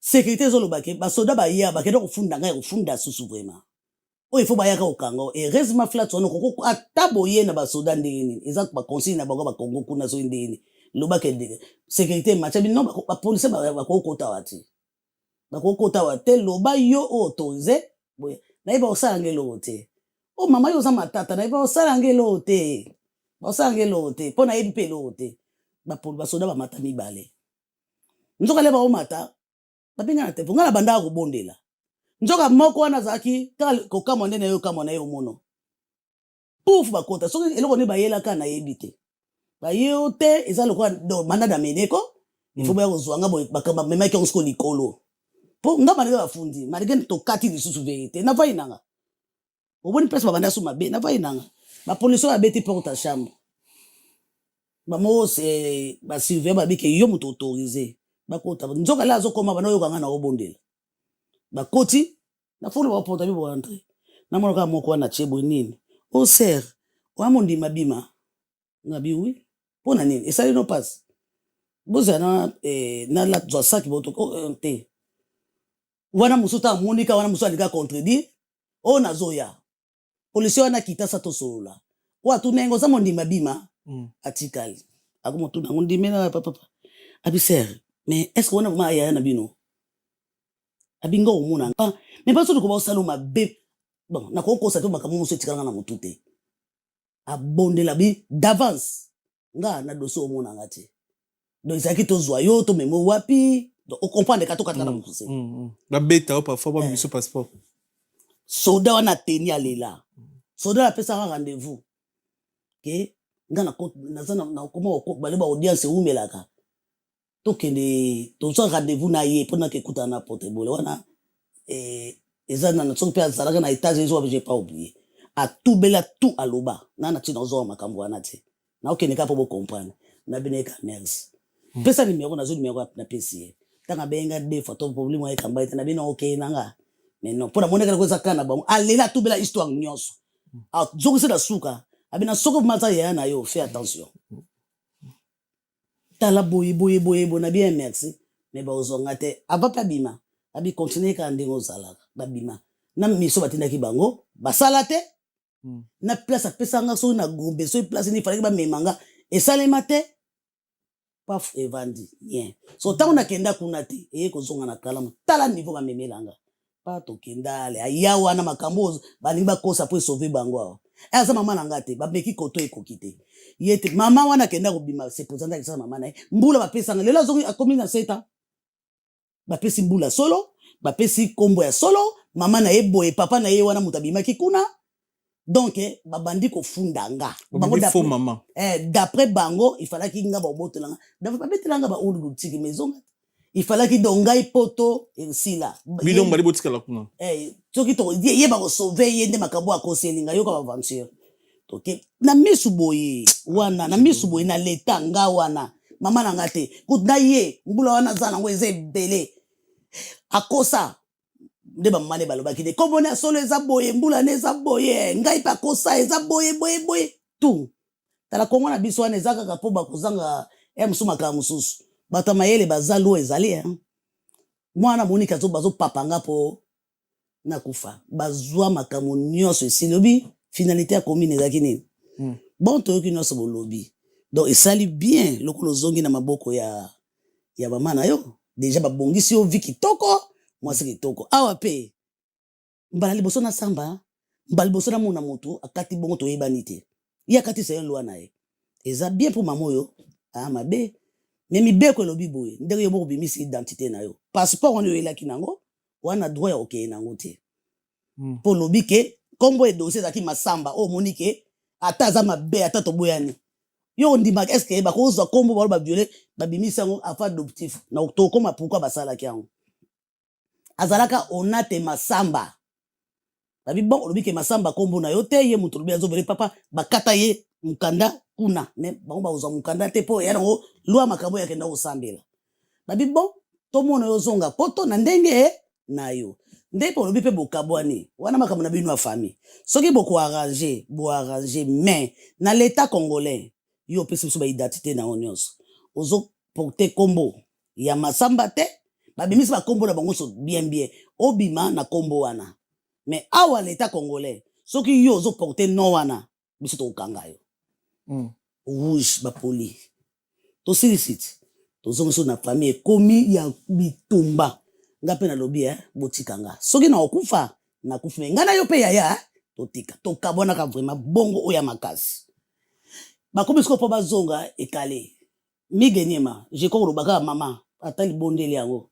sécurité zo lobaki ba soda ba ya ba kende kufunda ngai kufunda susu vraiment o il faut ba yaka okango et resma flat ono koko ataboye na ba soda ndeni ezak ba consigne na bango ba Congo kuna zo ndeni lobaki ndeke sécurité macha bino ba police ba ko kota wati bakokota wa te loba yo otoze boye na iba osala ngelo te o mama yo za matata na iba osala ngelo te osala ngelo te pona yebi pe lo te ba pol ba soda ba mata mibale nzoka leba o mata babinga na te ngala banda ko bondela nzoka moko wana zaki ko kama ndene yo kama na yo mono pouf bakota so eloko ne bayela kana yebi te ba yo te ezalo kwa do manada meneko il faut ba ko zwanga boye bakamba mema ki on sko likolo po ngaba ne bafundi marigeni to kati lisusu vérité na vai nanga oboni presse babanda su mabe na vai nanga ba police ba beti porte à chambre ba mo c'est ba surveiller ba bike yo muto autorisé ba kota nzoka la zo koma bana yo kanga na obondela ba koti na fulu ba porte bibo entre na mona ka moko na chebo nini o ser wa mondi mabima ngabi oui pona nini esali no passe boza na la zo sac boto te wana musuta monika wana musu alika contredire o nazoya police wana kitasa to solola watu nengo za mondima bima atikali akumotu na ngondimela papa abiser mais est-ce qu'on a vraiment ya na bino abinga omona pa mais pas tout ko ba salo mabe bon na ko sa to makamu musu tikanga na mutute abondela bi d'avance nga na doso omona ngati donc izaki to zwa yo to memo wapi on comprend des kato katana mukuse la beta au parfois ba biso passeport soda wana teni alela soda la pesa rendez-vous ke ngana ko nazana na koma ko baleba audience umelaka to kende to so rendez-vous na ye pona ke kutana porte bole wana ezana na so pe azalaka na étage zo j'ai pas oublié a tout bela tout aloba na na tina zo makambo wana te na okene ka po comprendre na bineka merci pesa numéro na zo numéro na PC tanga benga de photo problème wa kamba ita na bino okay nanga mais non pour moneka ko zakana ba alela tout bela histoire nyonso a zoko se da suka abina soko mata ya na yo fais attention tala boye na bien merci mais ba ozonga te aba pa bima abi continuer ka ndingo zalaka ba bima na miso batinda ki bango basala te na place a pesanga so na gombe so place ni fallait ba memanga et salema te paf evandi bien so tango na kenda kuna te ko zonga na kalamu tala niveau ba memelanga pa to kenda le ayawa na makambo balingi ba kosa po sauver bango asa mama na ngate ba meki koto ekokite yete mama wana kenda ko bima se présenter avec sa mama na mbula ba pesanga lela zongi akomi na 7 ans ba pesi mbula solo ba pesi kombo ya solo mama na ebo e papa na ye wana mutabima kikuna donc babandi ko fundanga bango faux maman d'après bango il fallait ki nga ba botelanga d'après betelanga ba ulu tiki maison il fallait ki dongai poto sila bilong bali botika la kuna soki to ye ba ko sauver ye nde makabo akoselinga yo ka aventure donc na misu boye wana na misu boye na leta nga wana mama na ngate kutna ye mbula wana zana ngweze bele akosa nde bamane balobaki de kombo na solo eza boye mbula ne eza boye ngai pa kosa eza boye tout tala kongo na biso wana eza kaka po bakozanga musumaka mususu bato mayele bazalo ezali mwana monika zo bazo papanga po na kufa bazwa makamu nyonso esilobi finalité ya commune ezaki nini bon toyoki nyonso bolobi donc esali bien lokolo zongi na maboko ya mama na yo déjà babongisi yo vi kitoko mwasi kitoko awa pe mbala liboso na samba mbala liboso na mona moto akati bongo toyebani te ye akati seyo lwa na ye eza bien pour mama oyo mabe mais mibeko elobi boye ndenge yo moko bimisi identité na yo passeport on yoelaki nango wana droit ya okeye nango te po lobi ke kombo e dossier zaki masamba o monike ata aza mabe ata toboyani yo ndimaka est-ce que bakozwa kombo balo baviole babimisi yango afa adoptif na tokoma pourquoi basalaki yango azalaka onate masamba babi bon olobi ke masamba kombo na yo te ye mutu lobi azovele papa bakata ye mukanda kuna me bango bakozwa mukanda te po ya nango lwa makambo yakenda kosambela babi bon tomona yo zonga poto na ndenge na yo nde po lobi pe bokabwani wana makambo na bino ya famille soki boarranger mais na l'état congolais yo pesi biso baidentité na nyonso ozo porte kombo ya masamba te babimisi bakombo na bango so bien obima na kombo wana mais awa l'état congolais soki yo ozo porte no wana biso tokanga yo rouge bapoli tosilisiti tozongiso na famille ekomi ya bitumba nga mpe nalobi botikanga soki na okufa nakufi me nga na yo mpe yaya totika tokabwanaka vraiment bongo oyo ya makasi bakomi siko mpo bazonga ekale migeniema jeko kolobaka mama ata libondeli yango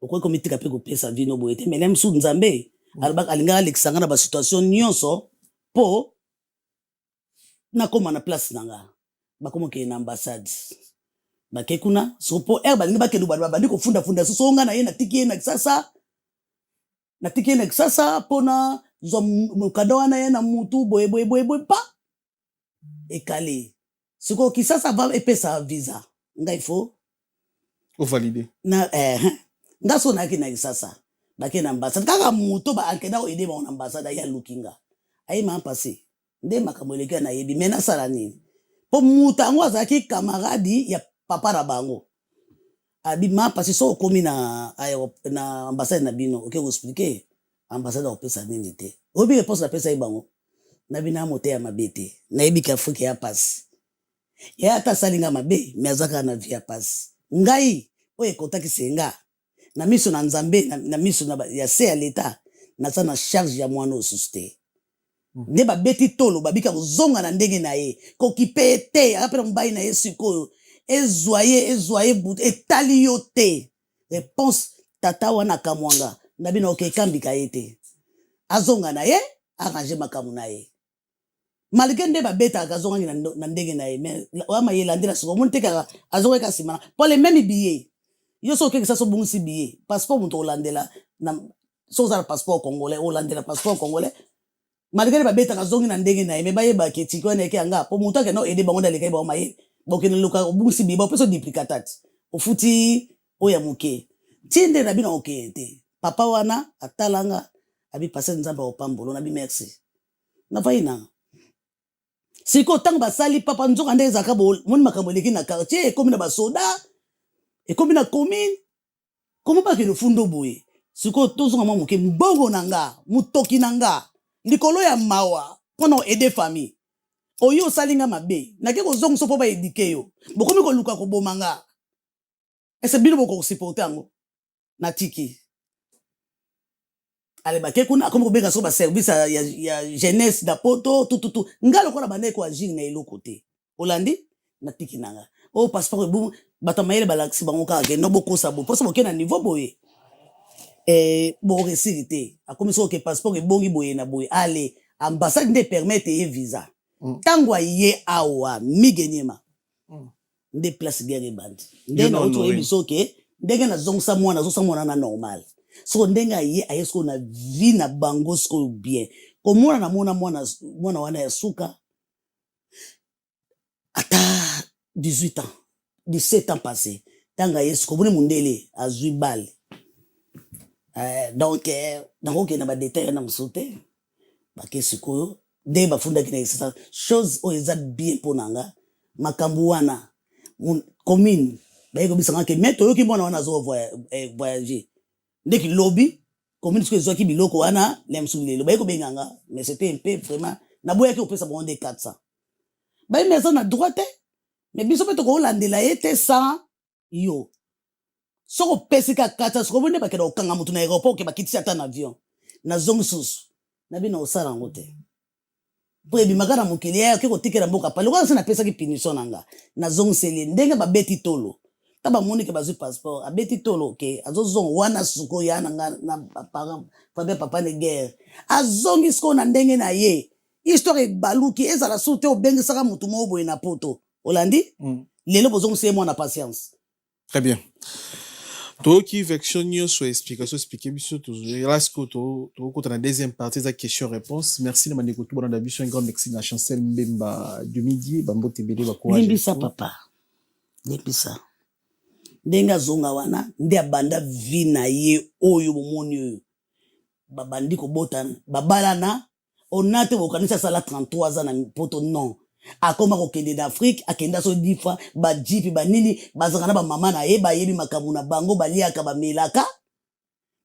okoki komitika mpe kopesa vino boye te mele msu nzambe alobaka alingaka alekisanga na basituation nyonso mpo nakoma na place na nga bakomokeye na ambassade bake kuna sopo balingi bakende babandi kofundafunda so nga na ye natiki ye na kisasa mpona zwa mokanda wana ye na mutu boye pa ekale siko kisasa va epesa visa nga ifo ovalide na nga so naki na kisasa bake na ambassade kaka mutu baakenda koede bango na ambassade ya lukinga aye maa pase nde makambo eleki na yebi me nasala nini mpo mutu yango azalaki kamaradi ya papa na bango abima pasi so okomi na ambassade na bino oke koexplike ambassade akopesa nini te oyebi reponse napesa ye bango na bino amote ya mabe te nayebi ke afrika ya pasi ye ata asalinga mabe me azaka na vi ya pasi ngai oyo ekotakise nga na miso na nzambe na miso ya se ya leta naza na charge ya mwana osusu te nde babeti tolo babika kozonga na ndenge na ye kokipe te akapena mobali na ye sikoyo ezwa ye butu etali yo te réponse tata wana akamwanga na bino okekambika ye te azonga na ye arrange makambo na ye malgré nde babetaka azongaki na ndenge na ye mais oyama ye landela siko omoni te kaka azongaki asimana mpo le meme billet yo so okekisa so obongisi billet passeport moto olandela so oza na passeport congolais olandela passeport congolais malgré babetaka azongi na ndenge na ye me bayebaki tiki wana eke yanga mpo moto akenda oede bango ndalekai bango maye bokende luka obungisi biba opeso duplicata ti ofuti oya moke ti nde na bino okeye te papa wana atalanga abi pase nzambe opambolo na bi merci na vai nanga siko ntango basali papa nzoka nde ezalaka moni makambo eleki na quartier ekomi na basoda ekomi na commune komo bakende fundo boye siko tozonga mwa moke mbongo na nga motoki na nga likolo ya mawa mpona oede famille oyo osalinga mabe nake kozongisa mpo baedike yo bokomi koluka koboma nga ese bino bokosupporte yango na tiki ale bake kuna akomi kobenga so baservice ya jeunesse na poto tututu nga lokola bandeki koagir na eloko te olandi na tiki na nga oyo passeport ebumu bato mayele balakisi bango kaka kende bokosa bo mposo boke na niveau boye boresili te akomi so oke passeport ebongi boye na boye ale ambassade nde permettre ye visa ntango aye awa migeniema nde place guerre ebandi nde na oyo toyebi soke ndenge nazongisa mwana azosa mwana na normal soko ndenge aye sikoyo na vie na bango sikoyo bien komona namona mwana wana ya suka ata 18 ans 17 ans passé ntango aye sikoyo bone mundele azwi bale donc nakokende badetail na mosusu te bake sikoyo nde bafundaki na esasa chose oyo eza bien mpo na nga makambo wana commune bayekobisanga ke me toyoki mwana wana azo voyager ndeki lobi commune sikoyo ezwaki biloko wana lemsu lelo bayekobenganga mais c'était un peu vraiment naboyaki kopesa bango nde 400 bayemi aza na droit te mais biso mpe tokolandela ye te sans yo soko opesi ka 400 soko bonde bakenda kokanga motu na aéroport ke bakitisi ata na avion nazongi susu na bino osala yango te mpo ebimaka na mokili ya oke kotikela mboka pale lokola se napesaki punition na nga nazongiseli ndenge babeti tolo taba moni ke bazui passeport abeti tolo ke azozonga wana suko ya na papa ne guerre azongi siko na ndenge na ye histoire baluki ezala sute obengisaka mutu mo boye na poto olandi lelo bozongi se mo na patience. Très bien. Toi qui vection sur explication expliquer biso toujours là ce que to na deuxième partie de question réponse. Merci de m'avoir écouté dans la biso un grand merci na chancel Mbemba du midi bambote bele ba courage. Limbisa papa. Limbisa. Ndenga zonga wana nde abanda vi na ye oyo bomoni oyo babandi kobotana babalana onate bokanisa sala 33 ans na poto non akoma kokende d'Afrique akenda so difa ba jipi ba nini bazanga ba mama na ye ba yebi makamu na bango baliaka ba melaka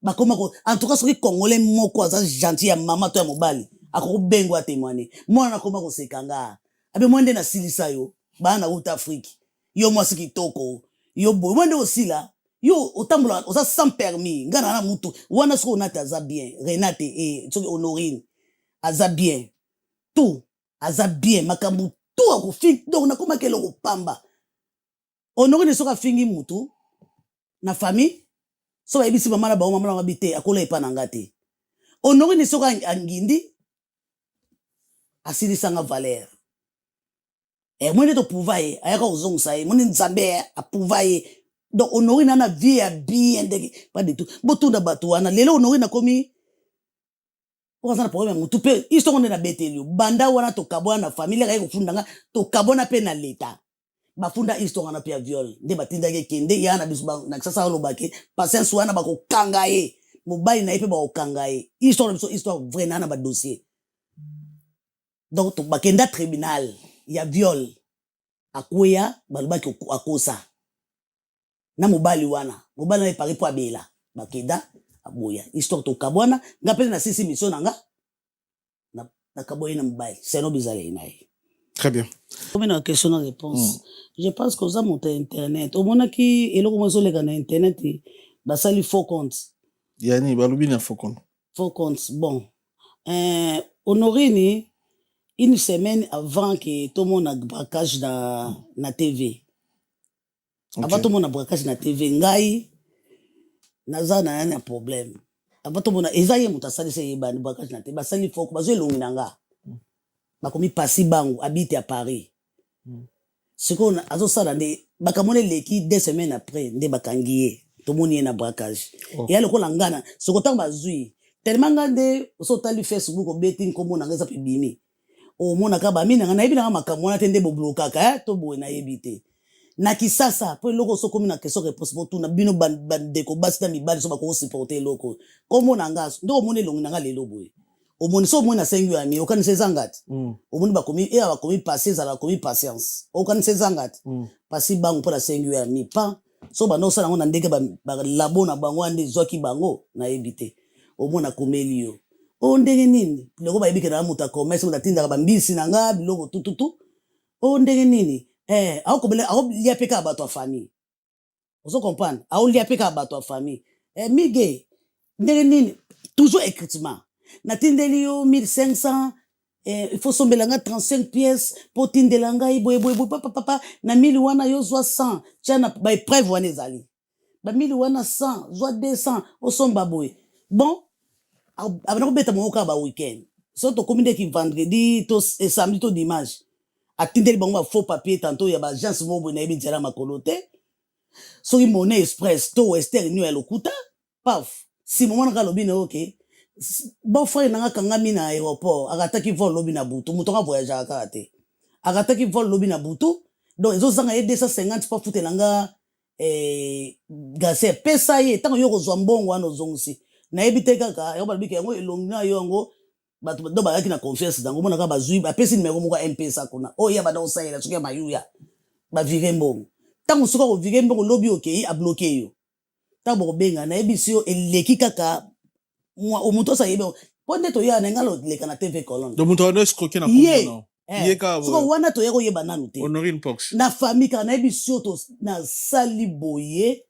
bakoma ko en tout cas soki congolais moko aza gentil ya mama to ya mobali akobengwa témoigner mwana akoma ko sekanga abe mwende na silisa yo bana uta Afrique yo mwasi kitoko yo boy mwende osila yo otambola oza sans permis ngana na mutu wana soko onate aza bien Renate soki Honorine aza bien tout aza bien makambu tout akofiki donc nakoma kelo kopamba Honorine soka fingi mutu na famille so ba ebisi mama na ba mama na mabite akola epa na ngate Honorine soka angindi asilisanga valeur mwende to pouvaye ayaka ozongisa ye mwende nzambe a pouvaye donc Honorine na vie ya bien ndenge pas du tout botunda bato wana lelo Honorine akomi oza na problème mutu pe histoire na beteli banda wana to kabona na famille ka kufundanga to kabona pe na leta bafunda histoire na pe ya viol nde batinda ke kende ya na biso na sasa lobake patience wana bakokanga ye mobali na pe bakokanga ye histoire biso histoire vrai na ba dossier donc to bakenda tribunal ya viol akoya balobaki akosa na mobali wana mobali na pari po abela bakenda aboya histoire to kabwana ngapele na sisi mission nanga na kaboye na mobali c'est no bizarre inaye. Très bien. Comme une question de réponse. Je pense que vous avez monté internet au moment qui et le comment sur les internet bah ça lui faut compte yani balobi na faux compte bon Honorine une semaine avant que tout le monde a braquage na TV. Avant tout le monde a braquage na TV ngai naza na un problème. Avant tout le monde ezaye mutasali se yebani braquage na TV basali foko bazwe longinanga. Bakomi pasi bango habite à Paris. Ce qu'on a azo sala nde bakamone leki 2 semaines après nde bakangiye tout le monde y na braquage. Et ya lokola ngana ce ko tanga bazui tellement ngande so tali Facebook obeting komo na ngeza pibimi. O mona ka ba mina na yebi na makambo na tende bo blokaka to bo na yebite na kisasa po loko so komi na question réponse pour tout na bino bandeko basi na mibali so ba ko supporter loko komo na ngaso ndo mone longi na lelo boye o moni so mona sengu ya mi o kan se zangati o moni ba komi ba komi passer za ba komi patience o kan se zangati pasi bango pour la sengu ya mi pa so ba no sala ngona ndenge ba labona bango ande zoki bango na yebite o mona komeli yo o ndenge nini loko ba yebike na muta commerce muta tinda ba mbisi na nga biloko tututu o ndenge nini au kobele au lia peka ba to famille ozo comprendre au lia peka ba to famille mige ndenge nini toujours écritement na tindeli yo 1500 il faut sombela nga 35 pièces pour tindela nga boy papa na 1000 wana yo zwa 100 tiana ba preuve wana ezali ba 1000 wana 100 zwa 200 o somba boy bon abana kobeta moka ba weekend so to kominde ki vendredi to samedi to dimanche atindeli bango ba faux papier tantôt ya ba agence mobo na yebi nzela makolo te soki Money Express to Western New Lokuta paf si moment na lobi na okay bon frère nanga kangami na aéroport akataki vol lobi na butu muto ka voyage akate akataki vol lobi na butu donc ezo zanga ye 250 pa futela nga gase pesa ye tango yo kozwa mbongo wana ozongisi na yebite kaka yo balbike yango elongi na yo yango bato do bayaki na confiance dango mona ka bazui ba pesi numéro moko M-Pesa kuna ya bana osayela soki ya mayuya ba vire mbongo tango soka ko vire mbongo lobi okay a bloquer yo tango benga na yebisi yo eleki kaka moi o muto sa yebe ponde to ya na ngalo leka na TV colonne donc muto no escroquer na komona yeka so wana to yeko yeba nanu te Honorine Pox na famille ka na yebisi yo to na sali boye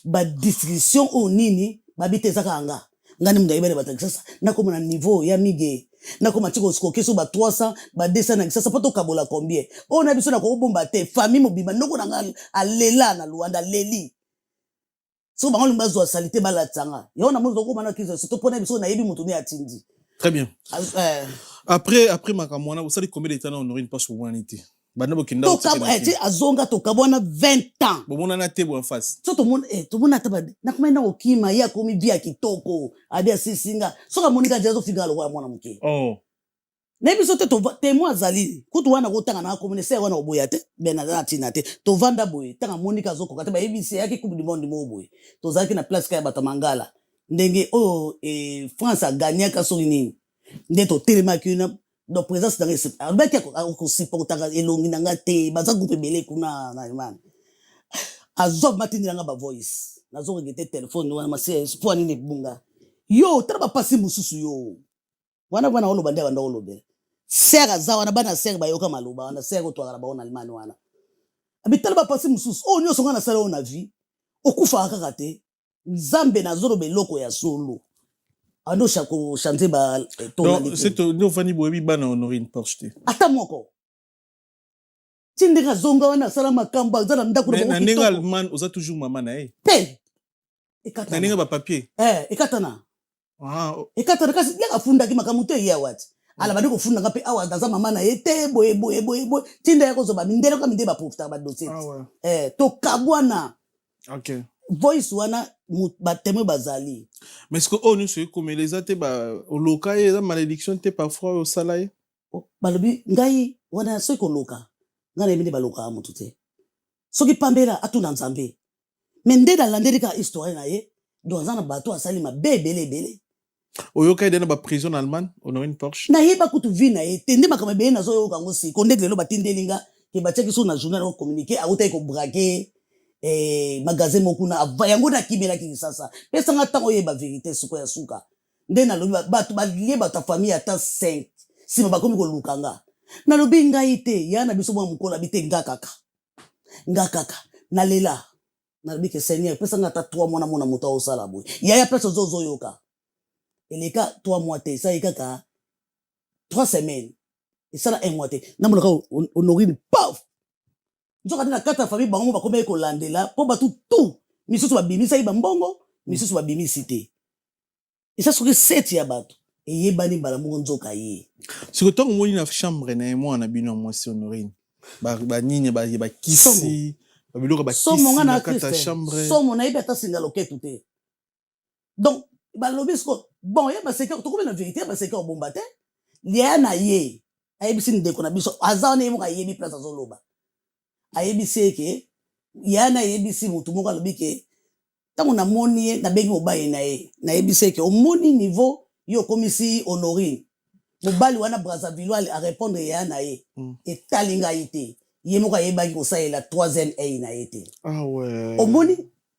ba discussion o nini babite zaka anga ngani mnda yebele batakisa na komo na niveau ya mige na ko matiko skoke so ba 300 ba 200 na sasa poto kabola combien on a biso na ko bomba te famille mobimba ndoko na alela na Luanda leli so ba ngolumba zo salite bala tsanga yo na mozo ko mana kizo surtout pona biso na yebi mutu ne atindi. Très bien. Après makamwana vous savez combien de temps on aurait une passe pour moi nité bana bokinda azonga to kabona 20 ans bomona na tebo en face so to mona taba na kumenda okima ya komi bia kitoko abia sisinga so ka monika jazo finga lo kwa mwana mke na biso te to témoin azali kutu wana kotanga na komune se wana oboya te bena na tina te to vanda boye tanga monika zoko kata ba ebisi yaki coupe du monde mo boye to zaki na place ka batamangala ndenge France a gagné ka so nini ndeto telema kina do présence dans les albert ko supportaka elongi nanga te baza groupe belé kuna na man azob matini nanga ba voice nazo regete téléphone wana masi espoir nini bunga yo tara ba pasi mususu yo wana olo bande banda olo be sera za wana bana sera ba yoka maluba wana sera to ara ba ona Allemagne wana abitala ba pasi mususu nyo songa na sala ona vie okufa akaka te nzambe na zoro be loko ya solo ando chako chanter ba donc c'est no fani boyebi bana Honorine Porsche ata moko tindika zonga wana sala makamba zala ndako na nenga Allemagne oza toujours mama na pe ekata na nenga ba papier ekatana ekatana kasi leka funda ki makamuto ya wati ala badi ko funda ngape awa daza mama na yete boye tinda yako zo ba mindele ko minde ba profita ba dossier to kabwana OK voice wana bateme bazali mais est-ce que on se comme les até ba oloka et la malédiction te parfois au salaire balobi ngai wana so ko loka ngana ebinde baloka mutu te soki pambela atuna nzambe mende da landelika histoire na ye dans un bateau asali ma belé oyoka ide na ba prison en Allemagne Honorine Porsche na yeba kutu vi na ye tende makama be na zo yoka ngosi kondekelo batindelinga ke bachaki so na journal ko communiquer auta ko braquer magasin mokuna yango na kimela ki sasa pesa ngata ko yeba vérité suko ya suka nde na lobi batu ba lié bata famille ata 5 sima bakomi ko lukanga na lobi ngai te ya na biso mwa mukola bite ngakaka na lela na lobi ke seigneur pesa ngata 3 mois na mona muta o sala boy ya pesa zozo yoka eleka 3 mois te ça ikaka 3 semaines et ça la 1 mois te na mona ka Honorine paf nzoka na kata famille bango bakome ko landela po batu tout misusu babimisa iba mbongo misusu babimisi te et ça soki 7 ya bato et yebani bala mo nzoka ye siko tongo moni na chambre na moi na bino moi si Honorine ba nini ba kisi ba biloko ba kisi na kata chambre somo na iba ta singa loketu te donc ba lobisko bon ya ba seka to ko na vérité ba seka bomba te lia na ye ayebisi ndeko na biso azane mo ka yebi place azoloba ayebisi ke yana ayebisi mutu moko alobi ke tango na moni na bengi mobaye na ye na yebisi ke omoni niveau yo komisi Honorine mobali wana Brazzaville a répondre yana ye etalinga ite ye moko ayebaki kosalela 3e A na ye te omoni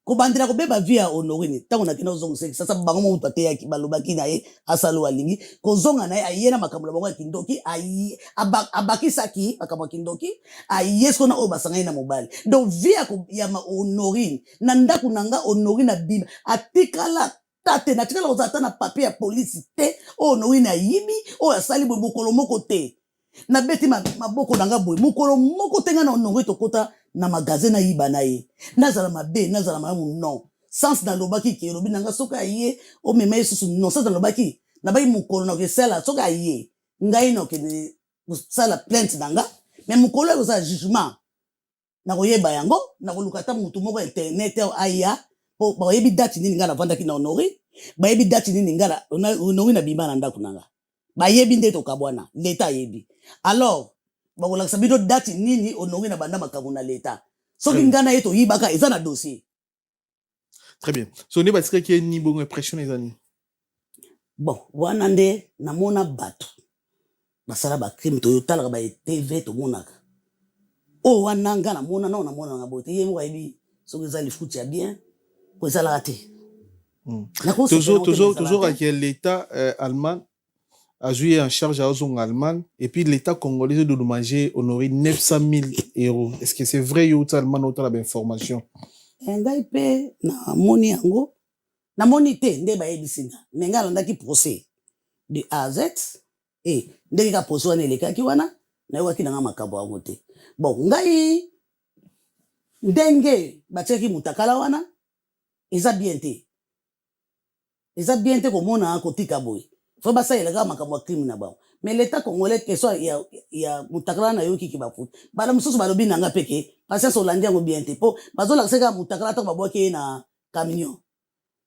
ko bandira ko beba via Honorine tango na kina zongo seki sasa bango mo pate ya balobaki na ye asalo alingi ko zonga na ye ayena makambo bango kindoki ayi abakisaki makambo kindoki ayesko na o basanga na mobali donc via ko ya Honorine na ndaku nanga Honorine abima atikala tate na tikala ozata na papier ya police te Honorine ayibi o asali bokolo moko te na beti maboko nanga boy mokolo moko tenga na Honorine tokota na magasin na yiba na ye nazala mabe nazala malamu non sans na lobaki ke lobi nanga soka ye o mema yesu non sans na lobaki na bayi mukolo na kesala soka ye ngai no ke sala plainte nanga mais mukolo ko sa jugement na koyeba yango na kolukata mutu moko internet aya po ba yebi date nini ngala vanda ki na Honorine ba yebi date nini ngala Honorine na bima na ndako nanga ba yebi ndeto kabwana leta yebi alors bakolakisa bino date nini Honorine na banda makambo na leta soki ngana yeto yibaka eza na dossier. Très bien so ne batika ki ni bongo impression ezani bon wana nde na mona bato basala ba crime to yotala ba TV to monaka o wana ngana mona na mona na bote ye mo yebi soki za li foot ya bien ko ezala raté toujours à quel l'état allemand a joué en charge à Ozong Allemagne et puis l'État congolais de dommager honoré 900 000 €. Est-ce que c'est vrai ou Allemand autant d'informations? Ngai pe na moni yango na moni te nde ba yebisinga mais ngala ndaki procès de A à Z ndenge ka poso wana elekaki wana na yoka kinanga makambo yango te bon ngai ndenge batiaki mutakala wana eza bien te komona kotika boye fo basalelaka makambo ya crime na bango mais l'état congolais question ya mutakala na yoki ki bafuta bana mosusu balobi nanga peke patience olandi yango bien te po bazolakisa kaka mutakala ntango babwaki ye na camion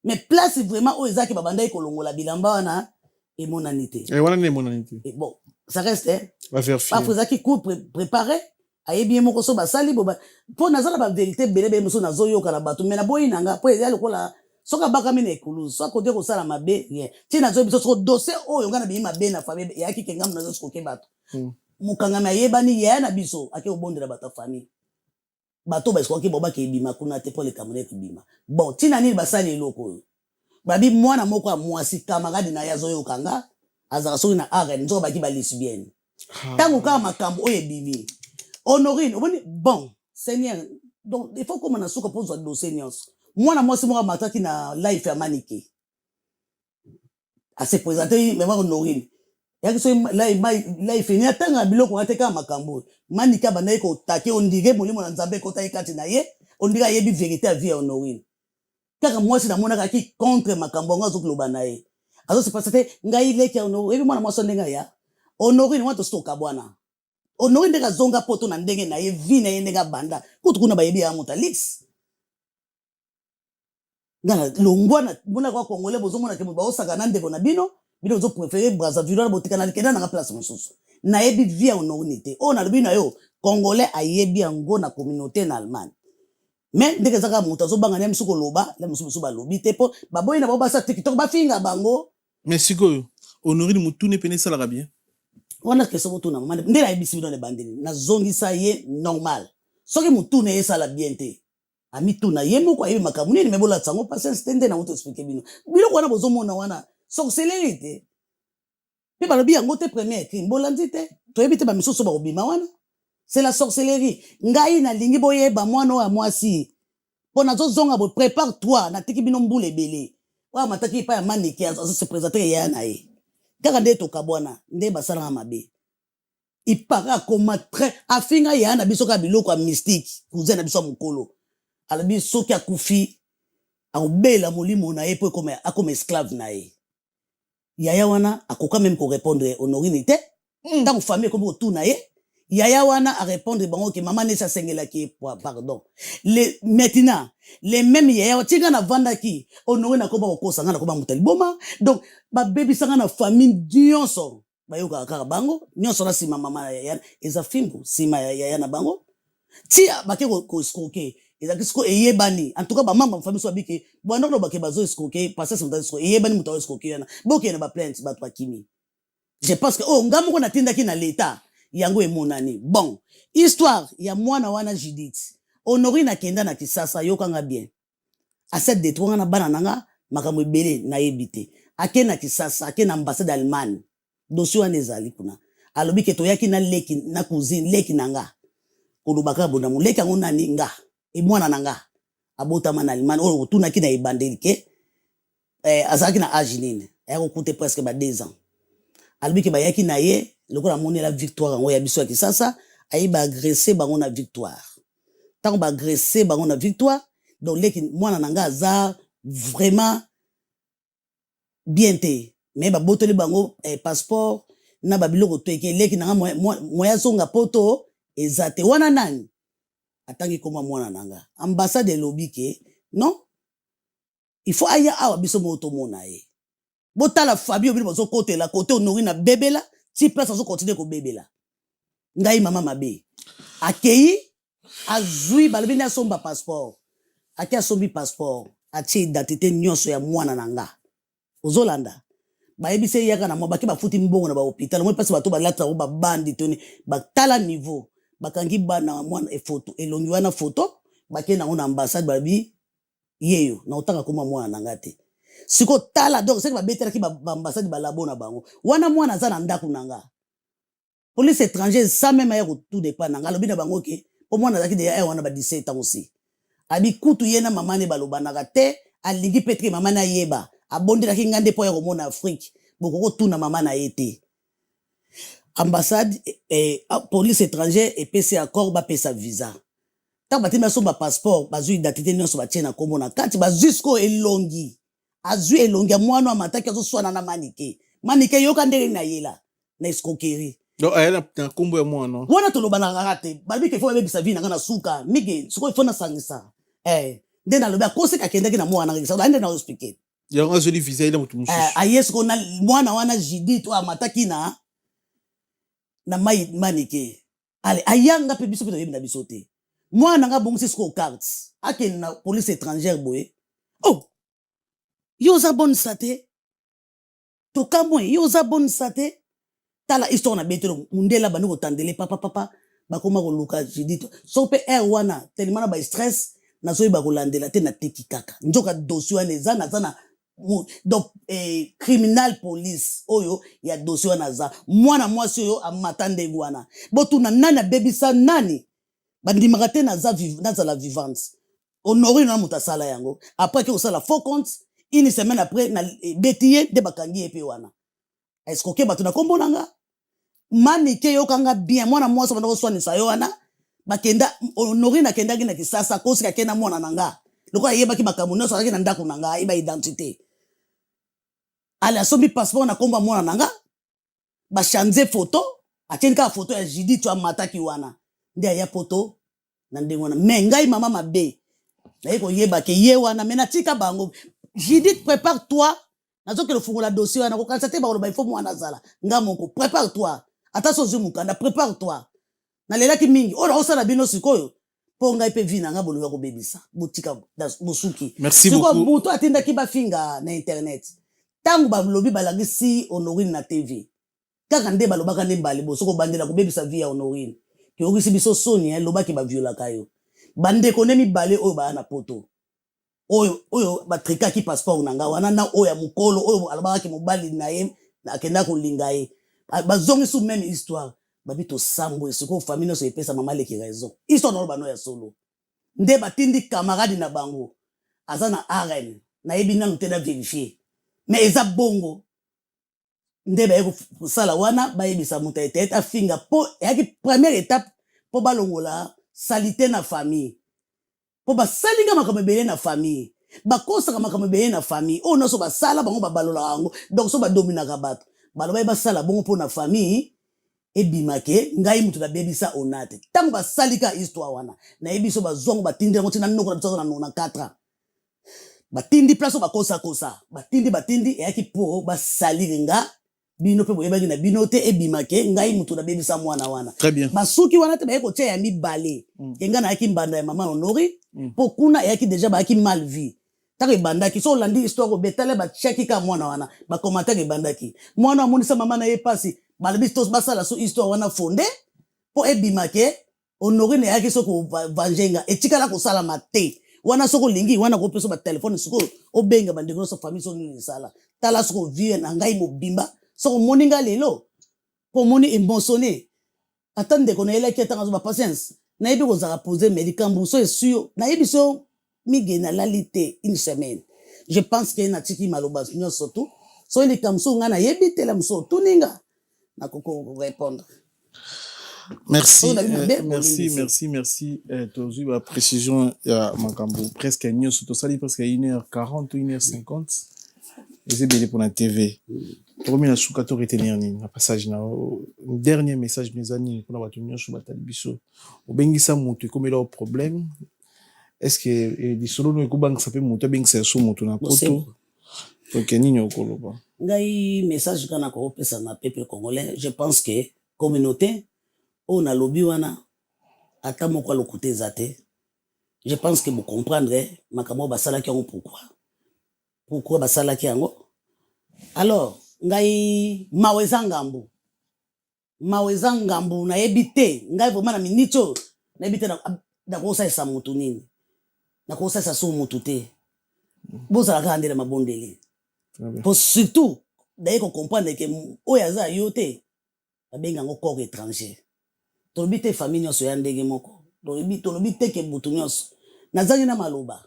mais place vraiment oyo ezaki babandaki kolongola bilamba wana emonani te wana nde emonani te bon ça reste bavérifier bapo ezaki cour préparé ayebi ye moko so basali mpo naza na bavérité belebele mosusu nazoyoka na bato mais naboyi nanga mpo eza lokola soki abakami na ekuluzu so akote kosala mabe rien ti nazoyi biso soko dossier oyo nga na biyi mabe na famille eyaki kengamu nazo sikoke bato mokangami ayebani yaya na biso ake kobondela bato ya famille bato baesikaki bobaki ebima kuna te mpo likambo neti ebima bon ntina nini basali eloko oyo babi mwana moko ya mwasi kamarade na ye azoyoka nga azalaka soki na arène nzoka baki balesbienne ntango kaka makambo oyo ebimi honorine omoni bon seigneur donc il faut koma na suka mpo ozwa dossier nyonso mwana mwasi moko amataki na life ya manike ase présente mema honorine yaki so life ni atanga biloko ate kaka makambo manike abandaki kotake ondire molimo na nzambe ekotaki kati na ye ondire ayebi vérité ya vie ya honorine kaka mwasi namonaka aki contre makambo yango azokiloba na ye azosepasa te ngai leki ya honorine ebi mwana mwasi ndenge ya honorine wana tositoka bwana honorine ndenge azonga poto na ndenge na ye vi na ye ndenge abanda kutu kuna bayebi ya moto alix ngana longwana mona kwa kongole bozomona ke baosaka na ndeko na bino bozo préférer Brazzaville botika na kenda na place mosusu na yebi vi ya honorine te o na lobi na yo congolais ayebi yango na communauté na Allemagne mais ndenge zaka moto azobanga na msuko loba la mususu balobi te po baboyi na bobasa TikTok bafinga bango mais sikoyo honorine mutune pene salaka bien wana kese motuna mama ndela yebisi bino le bandeli na zongisa ye normal soki mutune ye sala bien te ami tuna ye moko ayebi makambo nini mebola tsango patience tende na moto expliquer bino biloko wana bozomona wana sorcellerie te pe balobi yango te premier crime bolandi te toyebi te bamisusu bakobima wana c'est la sorcellerie ngai nalingi boyeba mwana oyo ya mwasi mpo nazozonga bo prépare toi natiki bino mbula ebele oyo amataki epai ya maneke azose présente eya na ye kaka nde tokabwana nde basalanga mabe ipaka akoma très afinga ya na biso ka biloko ya mystique cousin na biso ya mokolo alobi soki akufi akobela molimo na ye mpo akoma esclave na ye yaya wana akoka meme korépondre honorine te ntango famille ekomi kotuna ye yaya wana arépondre bango ke mama nesi asengelaki ye pardon maintenant les mêmes yaya tika na vandaki honorine akoba kokosa nga nakoba moto liboma donc babebisanga na famille nyonso bayokaka kaka bango nyonso na nsima mama yaya eza fimbu nsima ya yaya na bango tia bake koescroke ezalaki siko eyebani en tout cas bamamba mafamille so babiki bwandoko bake bazoescroke pasese moto azoescroke eyebani moto azoescroke wana bokende baplainte bato bakimi je pense que oh nga moko natindaki na l'état yango emonani bon histoire ya mwana wana Judith honorine akenda na Kisasa yokanga bien aset de twanga na bana nanga makambo ebele nayebi te ake na Kisasa ake na ambassade Allemagne dossier wana ezali kuna alobi ke toyaki na leki na cousine leki nanga kolobaka bona moleki yango nani nga mwana nanga abotama na Allemagne oyo otunaki na ebandeli ke azalaki na age nini ayakokute presque ba 2 ans alobi ke bayaki na ye lokola moni la victoire yango ya biso ya Kisasa ayi baagresser bango na victoire ntango baagresser bango na victoire donc leki mwana nanga aza vraiment bien te mais babotoli bango passeport na babiloko to eke leki nanga moya zonga poto eza te wana nani atangi koma mwana nanga ambassade elobi ke non il faut aya awa biso moto mona ye botala Fabio bino bazokotela kote honorine na bebela ti place azokontinue kobebela ngai mama mabe akei azwi balobi nde asomba passeport ake asombi passeport atie identité nyonso ya mwana nanga ozolanda bayebisi ye yaka na mwa bake bafuti mbongo na bahôpital moi mpasi bato balata yango babandi toni batala niveau bakangi bana mwana efoto elongi wana foto bakei nango na ambassade balobi yeyo na otanga koma mwana nanga te siko tala donc seki babetelaki baambassade balabo na bango wana mwana aza na ndako nanga police étranger sa meme aya kotu depa nanga alobi na bango ke mpo mwana azalaki deya aya wana ba 17 ans aussi abi kutu ye na mama ne balobanaka te alingi petre mama na yeba abondelaki nga nde mpo ya komona Afrique bokokotuna mama na ye te ambassade police étrangère epesi accord bapesa visa ntango batindi baso bapasseport bazwi identité nyonso batie na kombo na kati bazwi sikoyo elongi azwi elongi ya mwana amataki azoswana na manike yoka ndenge na yela na escroquerie donc aya na kombo ya mwana wana tolobanaka kaka te balobiki ifo babebisa vi nanga na suka miki sikoyo ifo nasangisa nde nalobi akoseka akendaki na mwana nanga ande na explike yango azoli visa ila motu mosusu aye sikoyo mwana wana Judith oyo amataki na manike ale ayanga mpe biso mpe toyebi na biso te mwana nga bongisi sikoyo carte akende na police étrangère boye oh yo oza bonisa te tokamwe yo oza bonisa te tala histoire na betelo mundela bandi kotandele papa bakoma koluka Judith so mpe air wana telemana ba stress nazoyeba kolandela te na teki kaka nzoka dossier wana eza naza na donc criminal police oyo ya dossier wana za mwana mwasi oyo amata ndenge wana botuna nani abebisa nani bandimaka te nazala vivante honoré na moto asala yango après ke kosala faux compte une semaine après na beti ye nde bakangi ye mpe wana escroquer bato na kombo nanga manike yokanga bien mwana mwasi banda koswanisa yo wana bakenda honoré nakendaki na kisasa kosi kakenda mwana nanga lokola yebaki makambo nyonso azalaki na ndako na ngai ba identité ale asombi passeport na kombo ya mwana nanga bachange photo atieni kaka photo ya Judith amataki wana nde aya poto na ndenge wana me ngai mama mabe naye koyebake ye wana me natika bango Judith prépare-toi nazokende ofungola dossier wana kokanisa te bakoloba ifo mwana azala nga moko prépare-toi ata so ozwi mokanda prépare-toi nalelaki mingi oyo nakosala bino sikoyo mpo ngai mpe vi na nga bolinga kobebisa botika bosuki sikoyo butu atindaki bafinga na internet ntango balobi balangisi Honorine na tv kaka nde balobaka nde mbali boso kobandela kobebisa vi ya Honorine kiyokisi biso soni lobaki baviolaka yo bandeko nde mibale oyo baya na poto oyo batrikaki passeport na nga wana na oyo ya mokolo oyo alobakaki mobali na ye akenda kolinga ye bazongisi même histoire babi tosambo esikoyo famille nyonso epesa mama leki raison histoire nalo bano ya solo nde batindi camarade na bango aza na arn nayebi nanu te na vérifier mais eza bongo nde baye kosala wana bayebisa moto ete afinga mpo eyaki première étape mpo balongola salite na famille mpo basalinga makambo ebele na famille bakosaka makambo ebele na famille oyo nyonso basala bango babalolaka yango donc so badominaka bato balobai basala bongo mpo na famille ebimake ngai mutu nabebisa ona te ntango basalika histoire wana nayebi so bazongo batindi yango ntina noko na biso na 94 batindi place oyo bakosakosa batindi eyaki mpo basalire nga bino mpe boyebaki na bino te ebimake ngai mutu nabebisa mwana wana basuki wana te baye kotia ya mibale kenga nayaki mbanda ya mama Honori mpo kuna eyaki deja bayaki mal vie taka ebandaki so olandi histoire obetale batiaki ka mwana wana bakomataka ebandaki mwana amonisa mama na ye pasi balobi tos basala so histoire wana fonde mpo ebimake Honorine eyaki so kovangenga etikala kosalama te wana soko lingi wana kopesa batelefone siko obenga bandeko nyonso famille so nini esala tala soko vie na ngai mobimba soko moni nga lelo mpo moni émotionné ata ndeko nayelaki atanga zo bapatience nayebi kozala pose médicambo so esuyo nayebi so mige nalali te une semaine je pense que natiki maloba nyonso tu so likambo so nga nayebi te la moso tuninga nakoko répondre. Merci, merci. Tu as précision, il y a presque une heure, surtout ça, presque 1h40 ou 1h50. Et c'est bien pour la TV. Pour la soukato retenir ni na passage na dernier message mes amis pour la tenir sur batali biso. Au bengisa mutu comme il a un problème. Est-ce que di solo no kubang ça peut monter bengisa so mutu na poto. Donc ni nyokoloba. Ngai message kana ko pesa na peuple congolais, je pense que communauté on a lobby wana ata moko lokote zate. Je pense que vous comprendrez makamo basala ki yango pourquoi basala ki yango. Alors ngai maweza ngambu na ebite ngai vraiment na minito na ebite na kosa esa mutu nini na kosa esa so mutu te bozala ka ndela mabondeli pour surtout d'ailleurs qu'on comprendre que oya za yote babenga ngo corps étranger tolobi te famille nyonso ya ndenge moko tolobi te ke mutu nyonso nazangi na maloba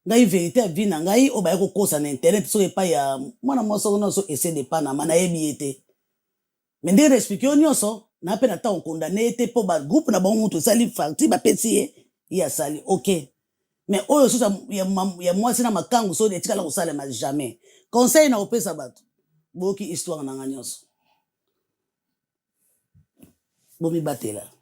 ngai vérité ya vie na ngai o baye kokosa na internet so epa ya mwana mwasi nyonso essaie de pana mana yebi ete mais nde respecte nyonso na pe na ta on condamné te po ba groupe na bango to sali parti ba peti ya sali OK mais oyo so ya mwasi na makangu so de tikala ko sala ma jamais conseil na opesa bato boki histoire na nga nyonso bomi batela